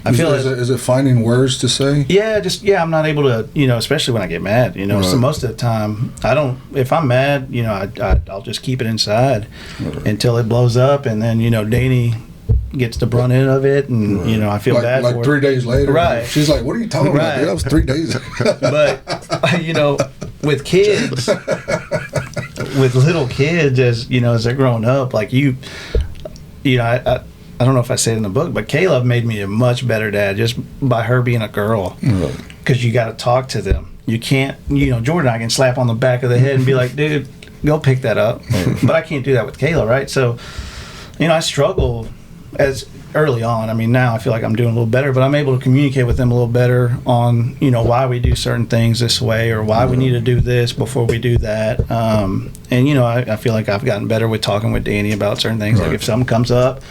I feel is it finding words to say? Yeah, I'm not able to, especially when I get mad, so most of the time if I'm mad, I'll just keep it inside until it blows up, and then, Danny gets the brunt end of it, and, I feel bad for 3 days later. Right. She's like, what are you talking about? Dude? That was 3 days. But, with kids, with little kids, as they're growing up, like I don't know if I say it in the book, but Caleb made me a much better dad just by her being a girl. Because you got to talk to them. You can't, Jordan and I can slap on the back of the head and be like, dude, go pick that up. But I can't do that with Kayla, right? So, I struggle as early on. I mean, now I feel like I'm doing a little better, but I'm able to communicate with them a little better on, why we do certain things this way or why we need to do this before we do that. And, I feel like I've gotten better with talking with Danny about certain things. Like if something comes up,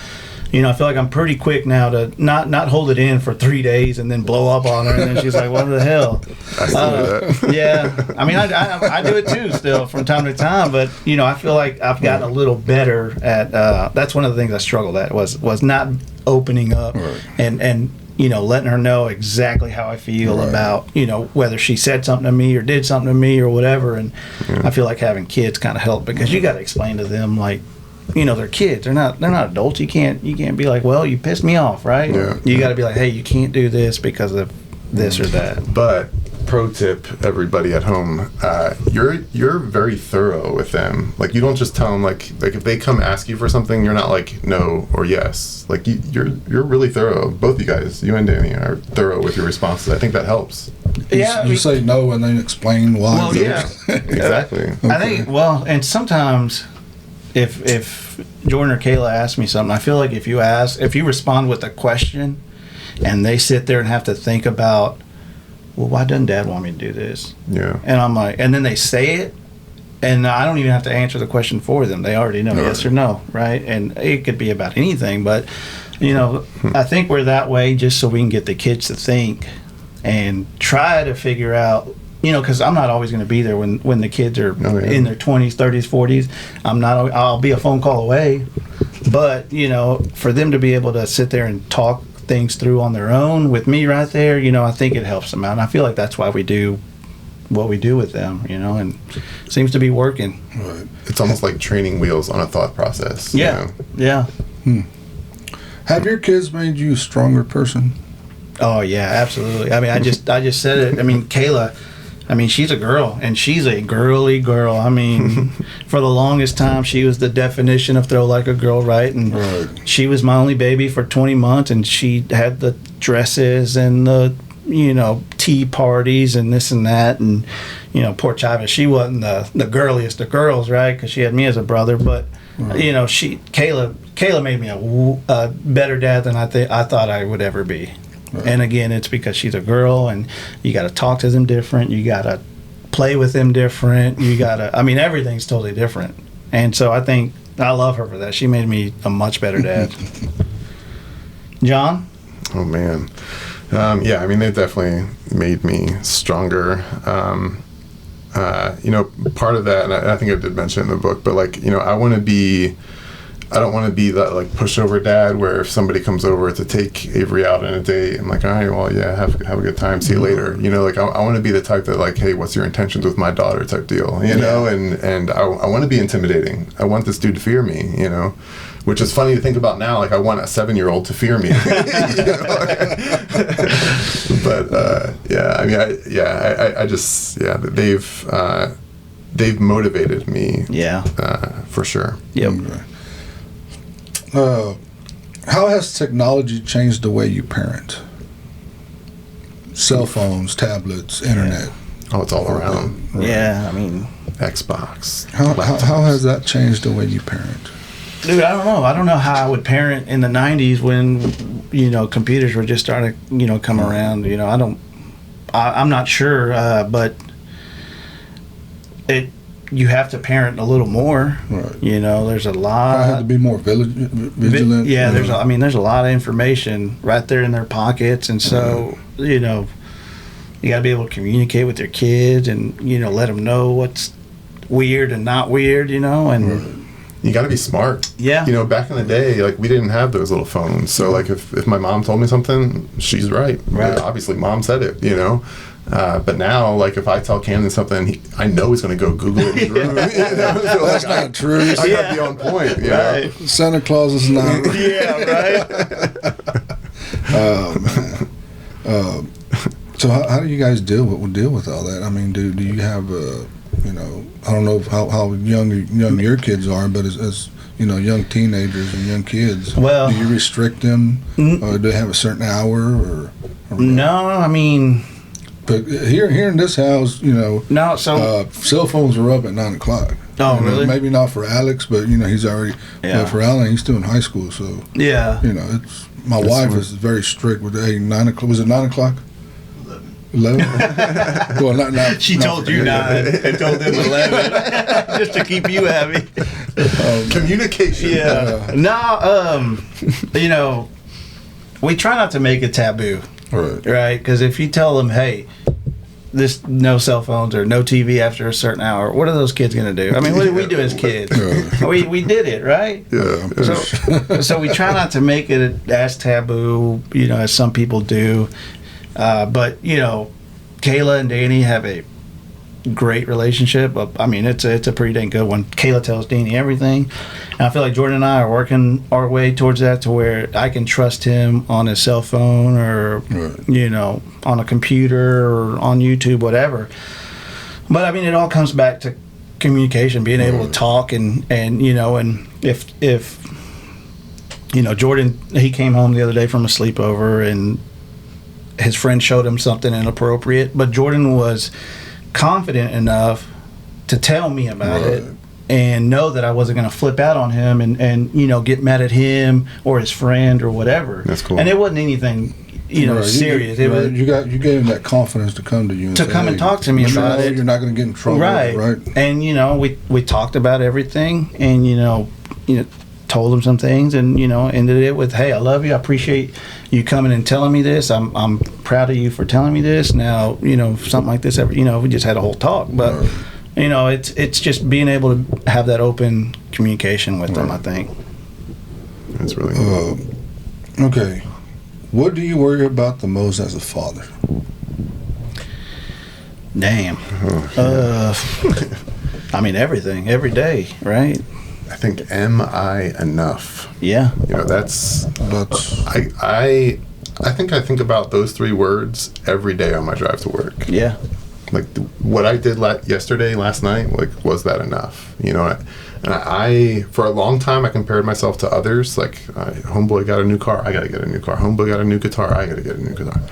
I feel like I'm pretty quick now to not hold it in for 3 days and then blow up on her. And then she's like, what the hell? I still do that. Yeah. I mean, I do it too still from time to time. But, I feel like I've gotten a little better at that's one of the things I struggled at was not opening up and letting her know exactly how I feel about, whether she said something to me or did something to me or whatever. And I feel like having kids kind of help because you got to explain to them, like, they're kids. They're not adults. You can't be like, well, you pissed me off, right? Yeah. You got to be like, hey, you can't do this because of this or that. But pro tip, everybody at home, you're very thorough with them. Like you don't just tell them like if they come ask you for something, you're not like no or yes. Like you're really thorough. Both you guys, you and Danny, are thorough with your responses. I think that helps. You say no and then explain why. Well, yeah, exactly. Okay. I think and sometimes. If Jordan or Kayla ask me something, I feel like if you respond with a question and they sit there and have to think about, well, why doesn't Dad want me to do this? Yeah. And I'm like, and then they say it, and I don't even have to answer the question for them. They already know yes or no, right? And it could be about anything, but, I think we're that way just so we can get the kids to think and try to figure out, because I'm not always going to be there when the kids are in their 20s, 30s, 40s. I'll be a phone call away. But, for them to be able to sit there and talk things through on their own with me right there, I think it helps them out. And I feel like that's why we do what we do with them, and it seems to be working. Right. It's almost like training wheels on a thought process. Yeah. Yeah. Have your kids made you a stronger person? Oh, yeah, absolutely. I mean, I just said it. I mean, Kayla, she's a girl, and she's a girly girl. I mean, for the longest time, she was the definition of throw like a girl, right? And she was my only baby for 20 months, and she had the dresses and the, tea parties and this and that. And, poor Chavis, she wasn't the girliest of girls, right? Because she had me as a brother. But, Kayla made me a better dad than I thought I would ever be. And again, it's because she's a girl, and you got to talk to them different. You got to play with them different. You got to, everything's totally different. And so I think I love her for that. She made me a much better dad. John? Oh, man. They've definitely made me stronger. Part of that, and I think I did mention it in the book, but I don't want to be that like pushover dad where if somebody comes over to take Avery out on a date, I'm like, all right, well, yeah, have a good time, see you later. I want to be the type that like, hey, what's your intentions with my daughter type deal, and I want to be intimidating. I want this dude to fear me, which is funny to think about now. Like I want a 7-year-old to fear me. But they've motivated me. Yeah. For sure. Yep. How has technology changed the way you parent? Cell phones, tablets, internet. Oh, it's all around. Right. Yeah, Xbox. How has that changed the way you parent? Dude, I don't know. I don't know how I would parent in the 90s when, computers were just starting to, come around. I'm not sure, but you have to parent a little more. Right. There's a lot. I have to be more vigilant. Yeah, there's a lot of information right there in their pockets, and so you got to be able to communicate with your kids and let them know what's weird and not weird. And you got to be smart. Yeah. Back in the day, like we didn't have those little phones, so like if my mom told me something, she's right. Right. Obviously, mom said it. But now, like, if I tell Camden something, I know he's going to go Google it in his room. So that's not true. I got to be on point. Right. Santa Claus is not. Yeah, right. Oh, man. So how do you guys deal with all that? Do you have I don't know how young your kids are, but as young teenagers and young kids, well, do you restrict them? Or do they have a certain hour or no? But here in this house, cell phones are up at 9 o'clock. Oh, really? Maybe not for Alex, but he's already. Yeah. For Alan, he's still in high school, so yeah. It's My wife is very strict with 9 o'clock. Was it 9 o'clock? 11? Well, not She told you 9 and told them 11 just to keep you happy. Communication. Yeah. No, we try not to make it taboo. Right? Because if you tell them, hey, this no cell phones or no TV after a certain hour, what are those kids going to do? I mean, what did we do as kids? We did it, right? Yeah. So we try not to make it as taboo, as some people do. But Kayla and Danny have a great relationship. I mean, it's a pretty dang good one. Kayla tells Danny everything, and I feel like Jordan and I are working our way towards that to where I can trust him on his cell phone or on a computer or on YouTube, whatever. But I mean, it all comes back to communication, being able to talk, and if Jordan, he came home the other day from a sleepover and his friend showed him something inappropriate, but Jordan was confident enough to tell me about it and know that I wasn't going to flip out on him and get mad at him or his friend or whatever. That's cool. And it wasn't anything serious. You gave him that confidence to come to you and come and talk to me about it. You're not going to get in trouble, right? And we talked about everything, and told him some things, and ended it with, hey, I love you, I appreciate you coming and telling me this, I'm proud of you for telling me this. Now something like this we just had a whole talk, but it's just being able to have that open communication with them. I think that's really cool. Okay, what do you worry about the most as a father? Damn. I mean, everything, every day, right? I think, am I enough? Yeah. That's I think about those 3 words every day on my drive to work. Yeah. Like what I did last night, was that enough? And I for a long time I compared myself to others. Like, homeboy got a new car, I got to get a new car. Homeboy got a new guitar, I got to get a new guitar.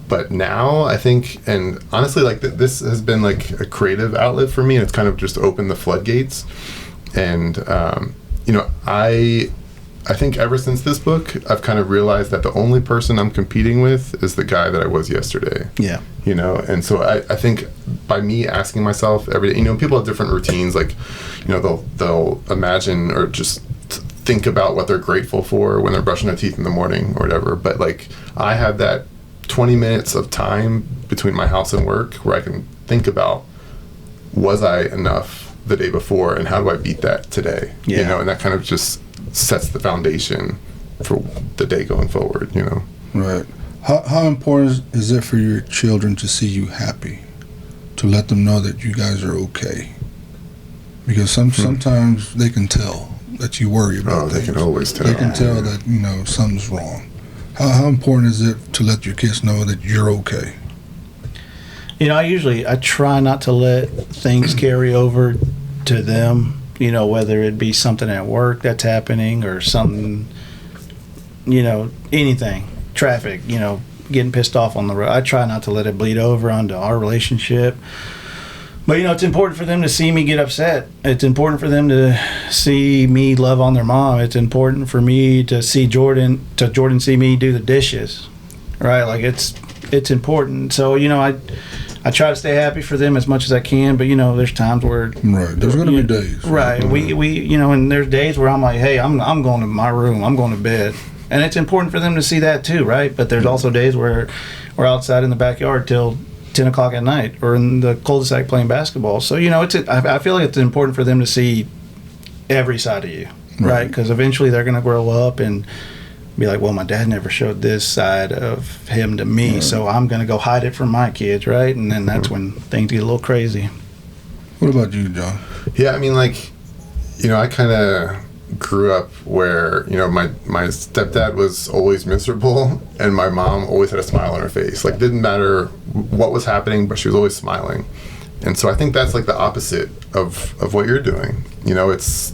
But now I think, and honestly, this has been like a creative outlet for me, and it's kind of just opened the floodgates. And I think ever since this book, I've kind of realized that the only person I'm competing with is the guy that I was yesterday. Yeah. And so I think by me asking myself every day, people have different routines, like, they'll imagine or just think about what they're grateful for when they're brushing their teeth in the morning or whatever. But I have that 20 minutes of time between my house and work where I can think about, was I enough the day before, and how do I beat that today? Yeah. And that kind of just sets the foundation for the day going forward. Right. How important is it for your children to see you happy, to let them know that you guys are okay? Because sometimes they can tell that you worry about things. They can always tell. They can tell that something's wrong. How important is it to let your kids know that you're okay? I try not to let things carry over to them, whether it be something at work that's happening or something, anything, traffic, getting pissed off on the road. I try not to let it bleed over onto our relationship. But, it's important for them to see me get upset. It's important for them to see me love on their mom. It's important for me to see Jordan see me do the dishes, right? Like, it's important. So, I try to stay happy for them as much as I can, but there's times where there's going to be days, right? We and there's days where I'm like, hey, I'm going to my room, I'm going to bed, and it's important for them to see that too, right? But there's also days where we're outside in the backyard till 10 o'clock at night, or in the cul-de-sac playing basketball. So I feel like it's important for them to see every side of you, right? Because eventually they're going to grow up and be like, well, my dad never showed this side of him to me, so I'm going to go hide it from my kids, right? And then that's when things get a little crazy. What about you, John? Yeah, I mean, I kind of grew up where, my stepdad was always miserable, and my mom always had a smile on her face. Didn't matter what was happening, but she was always smiling. And so I think that's the opposite of what you're doing. It's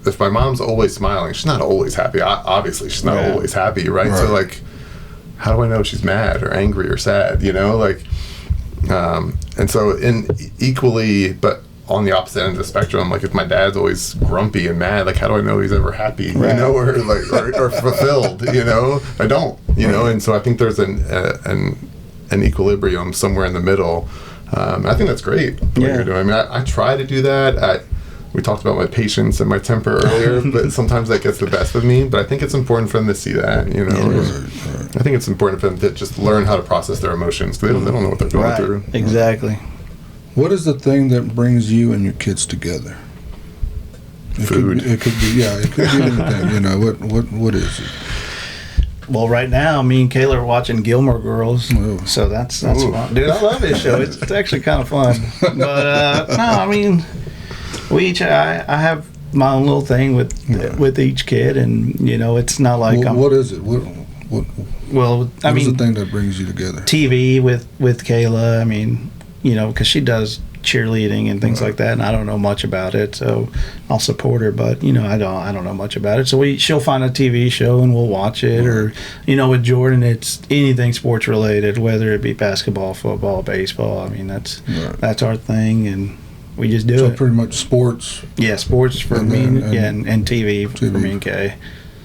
if my mom's always smiling, she's not always happy. Obviously, she's not always happy, right? So, how do I know if she's mad or angry or sad? And so, equally, but on the opposite end of the spectrum. Like if my dad's always grumpy and mad, like how do I know he's ever happy? Right. You know, or like or fulfilled. You know, I don't. You know, and so I think there's an equilibrium somewhere in the middle. I think that's great what you're doing. I mean, I try to do that. We talked about my patience and my temper earlier, but sometimes that gets the best of me. But I think it's important for them to see that, you know. Right. I think it's important for them to just learn how to process their emotions because they don't know what they're going through. Exactly. What is the thing that brings you and your kids together? Food. It could be anything. You know, what is it? Well, right now, me and Kayla are watching Gilmore Girls, so that's fun. Dude, I love this show. It's actually kind of fun. But no, I mean, I have my own little thing with each kid, and you know, it's not like what is it? What is the thing that brings you together? TV with Kayla. I mean, you know, because she does cheerleading and things like that, and I don't know much about it, so I'll support her, but you know, I don't know much about it, so she'll find a TV show and we'll watch it. Or you know, with Jordan, it's anything sports related, whether it be basketball, football, baseball. I mean, that's our thing, and we just do it. So pretty much sports. Yeah, sports for me, and TV for me and Kay.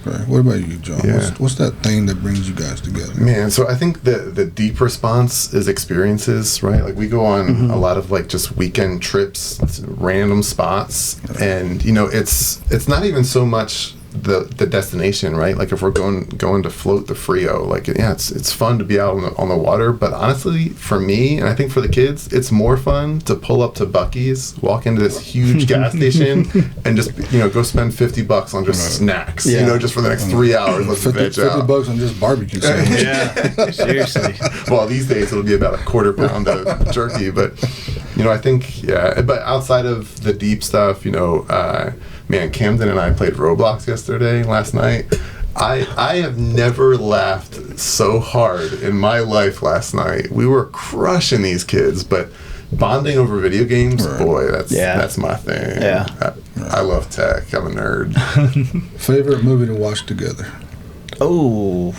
Right. What about you, John? Yeah. What's that thing that brings you guys together? Man, so I think the deep response is experiences, right? Like we go on a lot of like just weekend trips to random spots, and you know, it's not even so much the destination, right? Like if we're going to float the Frio, like it's fun to be out on the water, but honestly for me, and I think for the kids, it's more fun to pull up to Buc-ee's, walk into this huge gas station and just, you know, go spend $50 on just snacks, you know, just for the next 3 hours. Let's veg out. $50 on just barbecue sandwich. Yeah, seriously. Well, these days it'll be about a quarter pound of jerky, but you know, I think but outside of the deep stuff, you know, man, Camden and I played Roblox last night. I have never laughed so hard in my life last night. We were crushing these kids, but bonding over video games, boy, that's my thing. Yeah. I love tech. I'm a nerd. Favorite movie to watch together? Oh,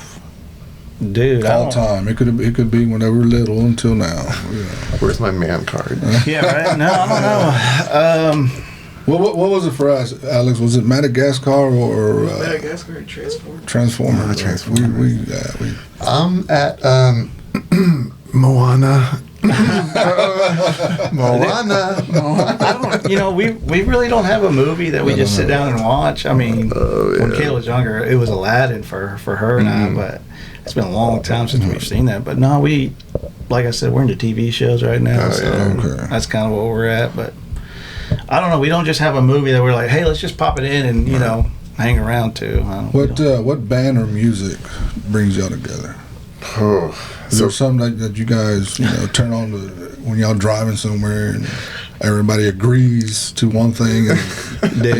dude, all time. It could be when they were little until now. Yeah. Where's my man card? Yeah, right. No, I don't know. What was it for us, Alex? Was it Madagascar or Madagascar and Transformers? Transformers. I'm at Moana. Moana. I don't. You know, we really don't have a movie that we just sit down and watch. I mean, when Kayla was younger, it was Aladdin for her and I, but it's been a long time since we've seen that. But no, like I said, we're into TV shows right now, that's kind of where we're at. But I don't know. We don't just have a movie that we're like, hey, let's just pop it in and you know, hang around to. What band or music brings y'all together? Is there something that you guys, you know, turn on when y'all driving somewhere and everybody agrees to one thing? And, you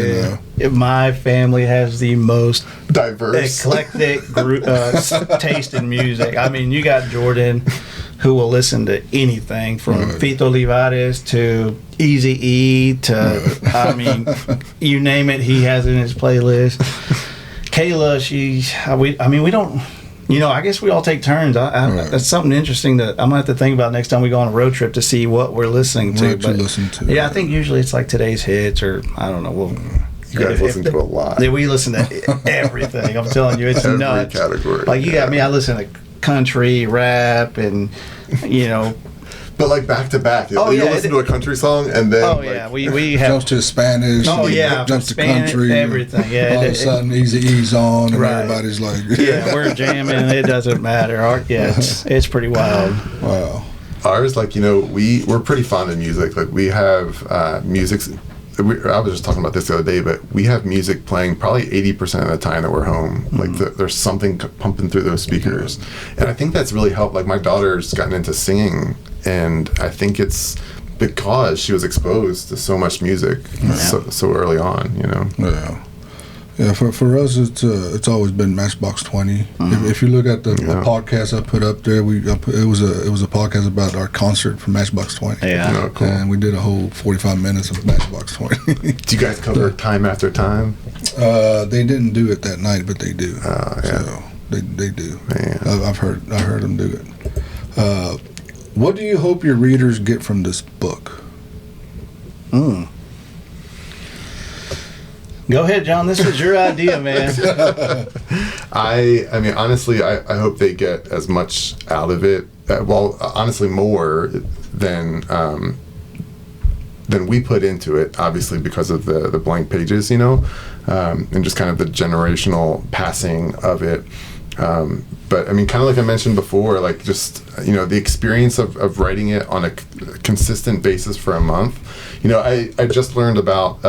know. My family has the most diverse, eclectic taste in music. I mean, you got Jordan, who will listen to anything from Fito Olivares to Eazy-E to, I mean, you name it, he has it in his playlist. Kayla, we don't, you know, I guess we all take turns. That's something interesting that I'm going to have to think about next time we go on a road trip to see what we're listening to. I think usually it's like today's hits or, I don't know, you guys listen to a lot. We listen to everything. I'm telling you, it's every nuts. Category. Like you got me, I listen to country, rap, and you know. But like back to back, you listen to a country song and then we have jumps to Spanish. Jumps to country. Everything. Yeah, all of a sudden Eazy-E's on and everybody's like, we're jamming. It doesn't matter. It's pretty wild. Wow. Ours, like, you know, we're pretty fond of music. Like we have music. I was just talking about this the other day, but we have music playing probably 80% of the time that we're home. Like there's something pumping through those speakers, and I think that's really helped. Like my daughter's gotten into singing, and I think it's because she was exposed to so much music so early on. You know. Yeah, for us, it's always been Matchbox 20. If you look at the podcast I put up there, it was a podcast about our concert for Matchbox 20. Yeah, cool. And we did a whole 45 minutes of Matchbox 20. Do you guys cover Time After Time? They didn't do it that night, but they do. So they do. Man. I've heard them do it. What do you hope your readers get from this book? Go ahead, John. This was your idea, man. I mean, honestly, I hope they get as much out of it. Well, honestly, more than we put into it. Obviously, because of the blank pages, you know, and just kind of the generational passing of it. But I mean, kind of like I mentioned before, like just, you know, the experience of writing it on a consistent basis for a month. You know, I just learned about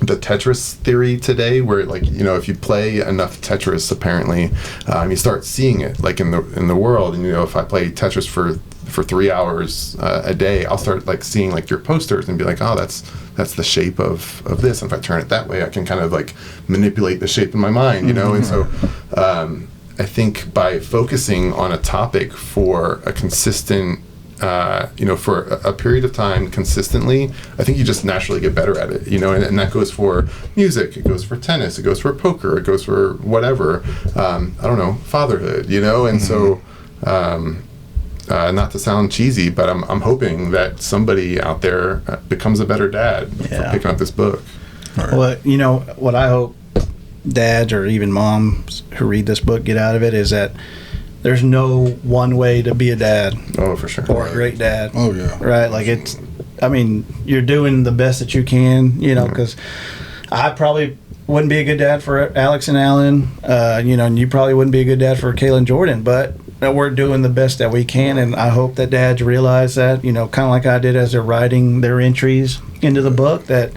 the Tetris theory today, where, like, you know, if you play enough Tetris, apparently, you start seeing it like in the world. And, you know, if I play Tetris for 3 hours a day, I'll start like seeing like your posters and be like, oh, that's the shape of this. And if I turn it that way, I can kind of like manipulate the shape in my mind, you know. And so I think by focusing on a topic for a consistent, you know, for a period of time consistently, I think you just naturally get better at it, you know. And that goes for music, it goes for tennis, it goes for poker, it goes for whatever, I don't know, fatherhood, you know. And so not to sound cheesy, but I'm hoping that somebody out there becomes a better dad for picking up this book. Right. Well, you know, what I hope dads or even moms who read this book get out of it is that there's no one way to be a dad. Oh, for sure. Or a great dad. Oh, yeah. Right? Like, it's, I mean, you're doing the best that you can, you know, because I probably wouldn't be a good dad for Alex and Alan, you know, and you probably wouldn't be a good dad for Kayla and Jordan, but we're doing the best that we can, and I hope that dads realize that, you know, kind of like I did as they're writing their entries into the book, that,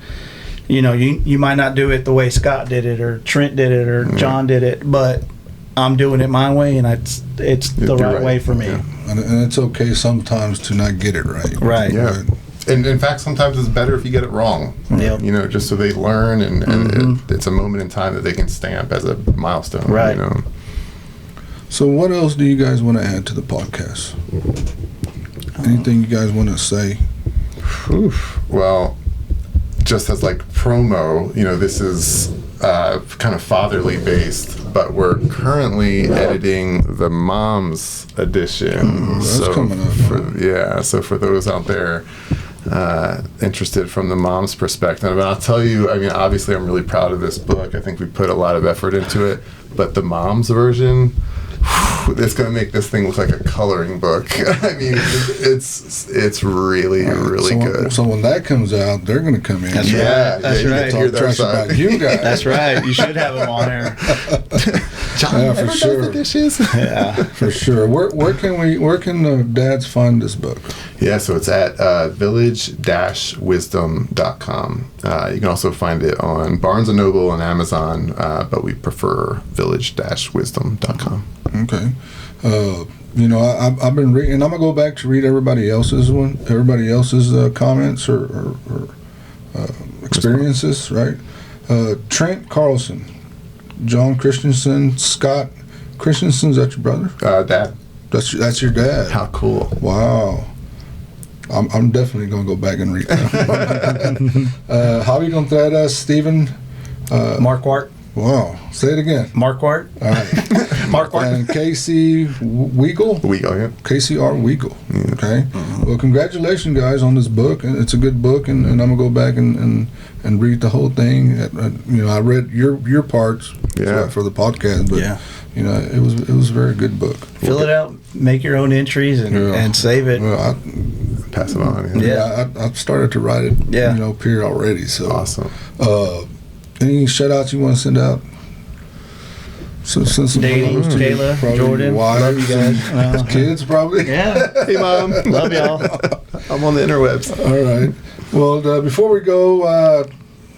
you know, you might not do it the way Scott did it or Trent did it or John did it, but I'm doing it my way, and it's the right way for me. Yeah. And it's okay sometimes to not get it right. Right. Yeah. And in fact, sometimes it's better if you get it wrong. Yep. You know, just so they learn, and it's a moment in time that they can stamp as a milestone. Right. You know? So what else do you guys want to add to the podcast? Anything you guys want to say? Well, just as like promo, you know, this is kind of fatherly based, but we're currently editing the mom's edition. That's coming up. So for those out there interested from the mom's perspective, and I'll tell you, I mean, obviously I'm really proud of this book. I think we put a lot of effort into it, but the mom's version, it's going to make this thing look like a coloring book. I mean, it's really, really good. So when that comes out, they're going to come in. That's right. That's right. Talk trash about you guys. That's right. You should have them on there. John, for sure. the dishes. Yeah, for sure. Where can the dads find this book? Yeah, so it's at village-wisdom.com. You can also find it on Barnes & Noble and Amazon, but we prefer village-wisdom.com. Okay. You know, I've been reading, and I'm gonna go back to read everybody else's comments or experiences. Right. Trent Carlson, John Christensen, Scott Christensen. Is that your brother? Dad. That's your dad. How cool! Wow. I'm definitely gonna go back and read that. Javi Contreras, Stephen, Marquardt. Wow. Say it again. Marquardt. All right. Marquardt. And Casey Weagle. Yeah. KCR Weagle. Yeah. Okay. Well, congratulations, guys, on this book. It's a good book, and I'm gonna go back and read the whole thing. You know, I read your parts for the podcast, but you know, it was a very good book. Fill it out, make your own entries, and save it. Well, pass it on. I've started to write it. Yeah. You know, period already. So awesome. Any shout outs you want to send out? Dating, Kayla, Jordan, love you guys. Kids, probably. Yeah. Hey, Mom. Love y'all. I'm on the interwebs. All right. Well, before we go,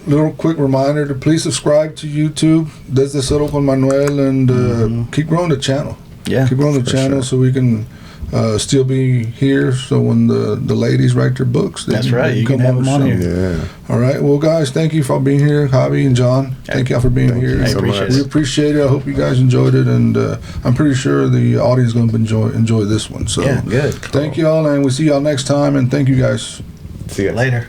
little quick reminder to please subscribe to YouTube. Desde Cero con Manuel, and keep growing the channel. Yeah. Keep growing the channel so we can still be here. So when the ladies write their books, that's right. You can have them on here. Yeah. All right. Well, guys, thank you for being here, Javi and John. Thank y'all for being here. I appreciate it. We appreciate it. I hope you guys enjoyed it, and I'm pretty sure the audience is going to enjoy this one. So yeah, good. Thank y'all, and we'll see y'all next time. And thank you guys. See ya Later.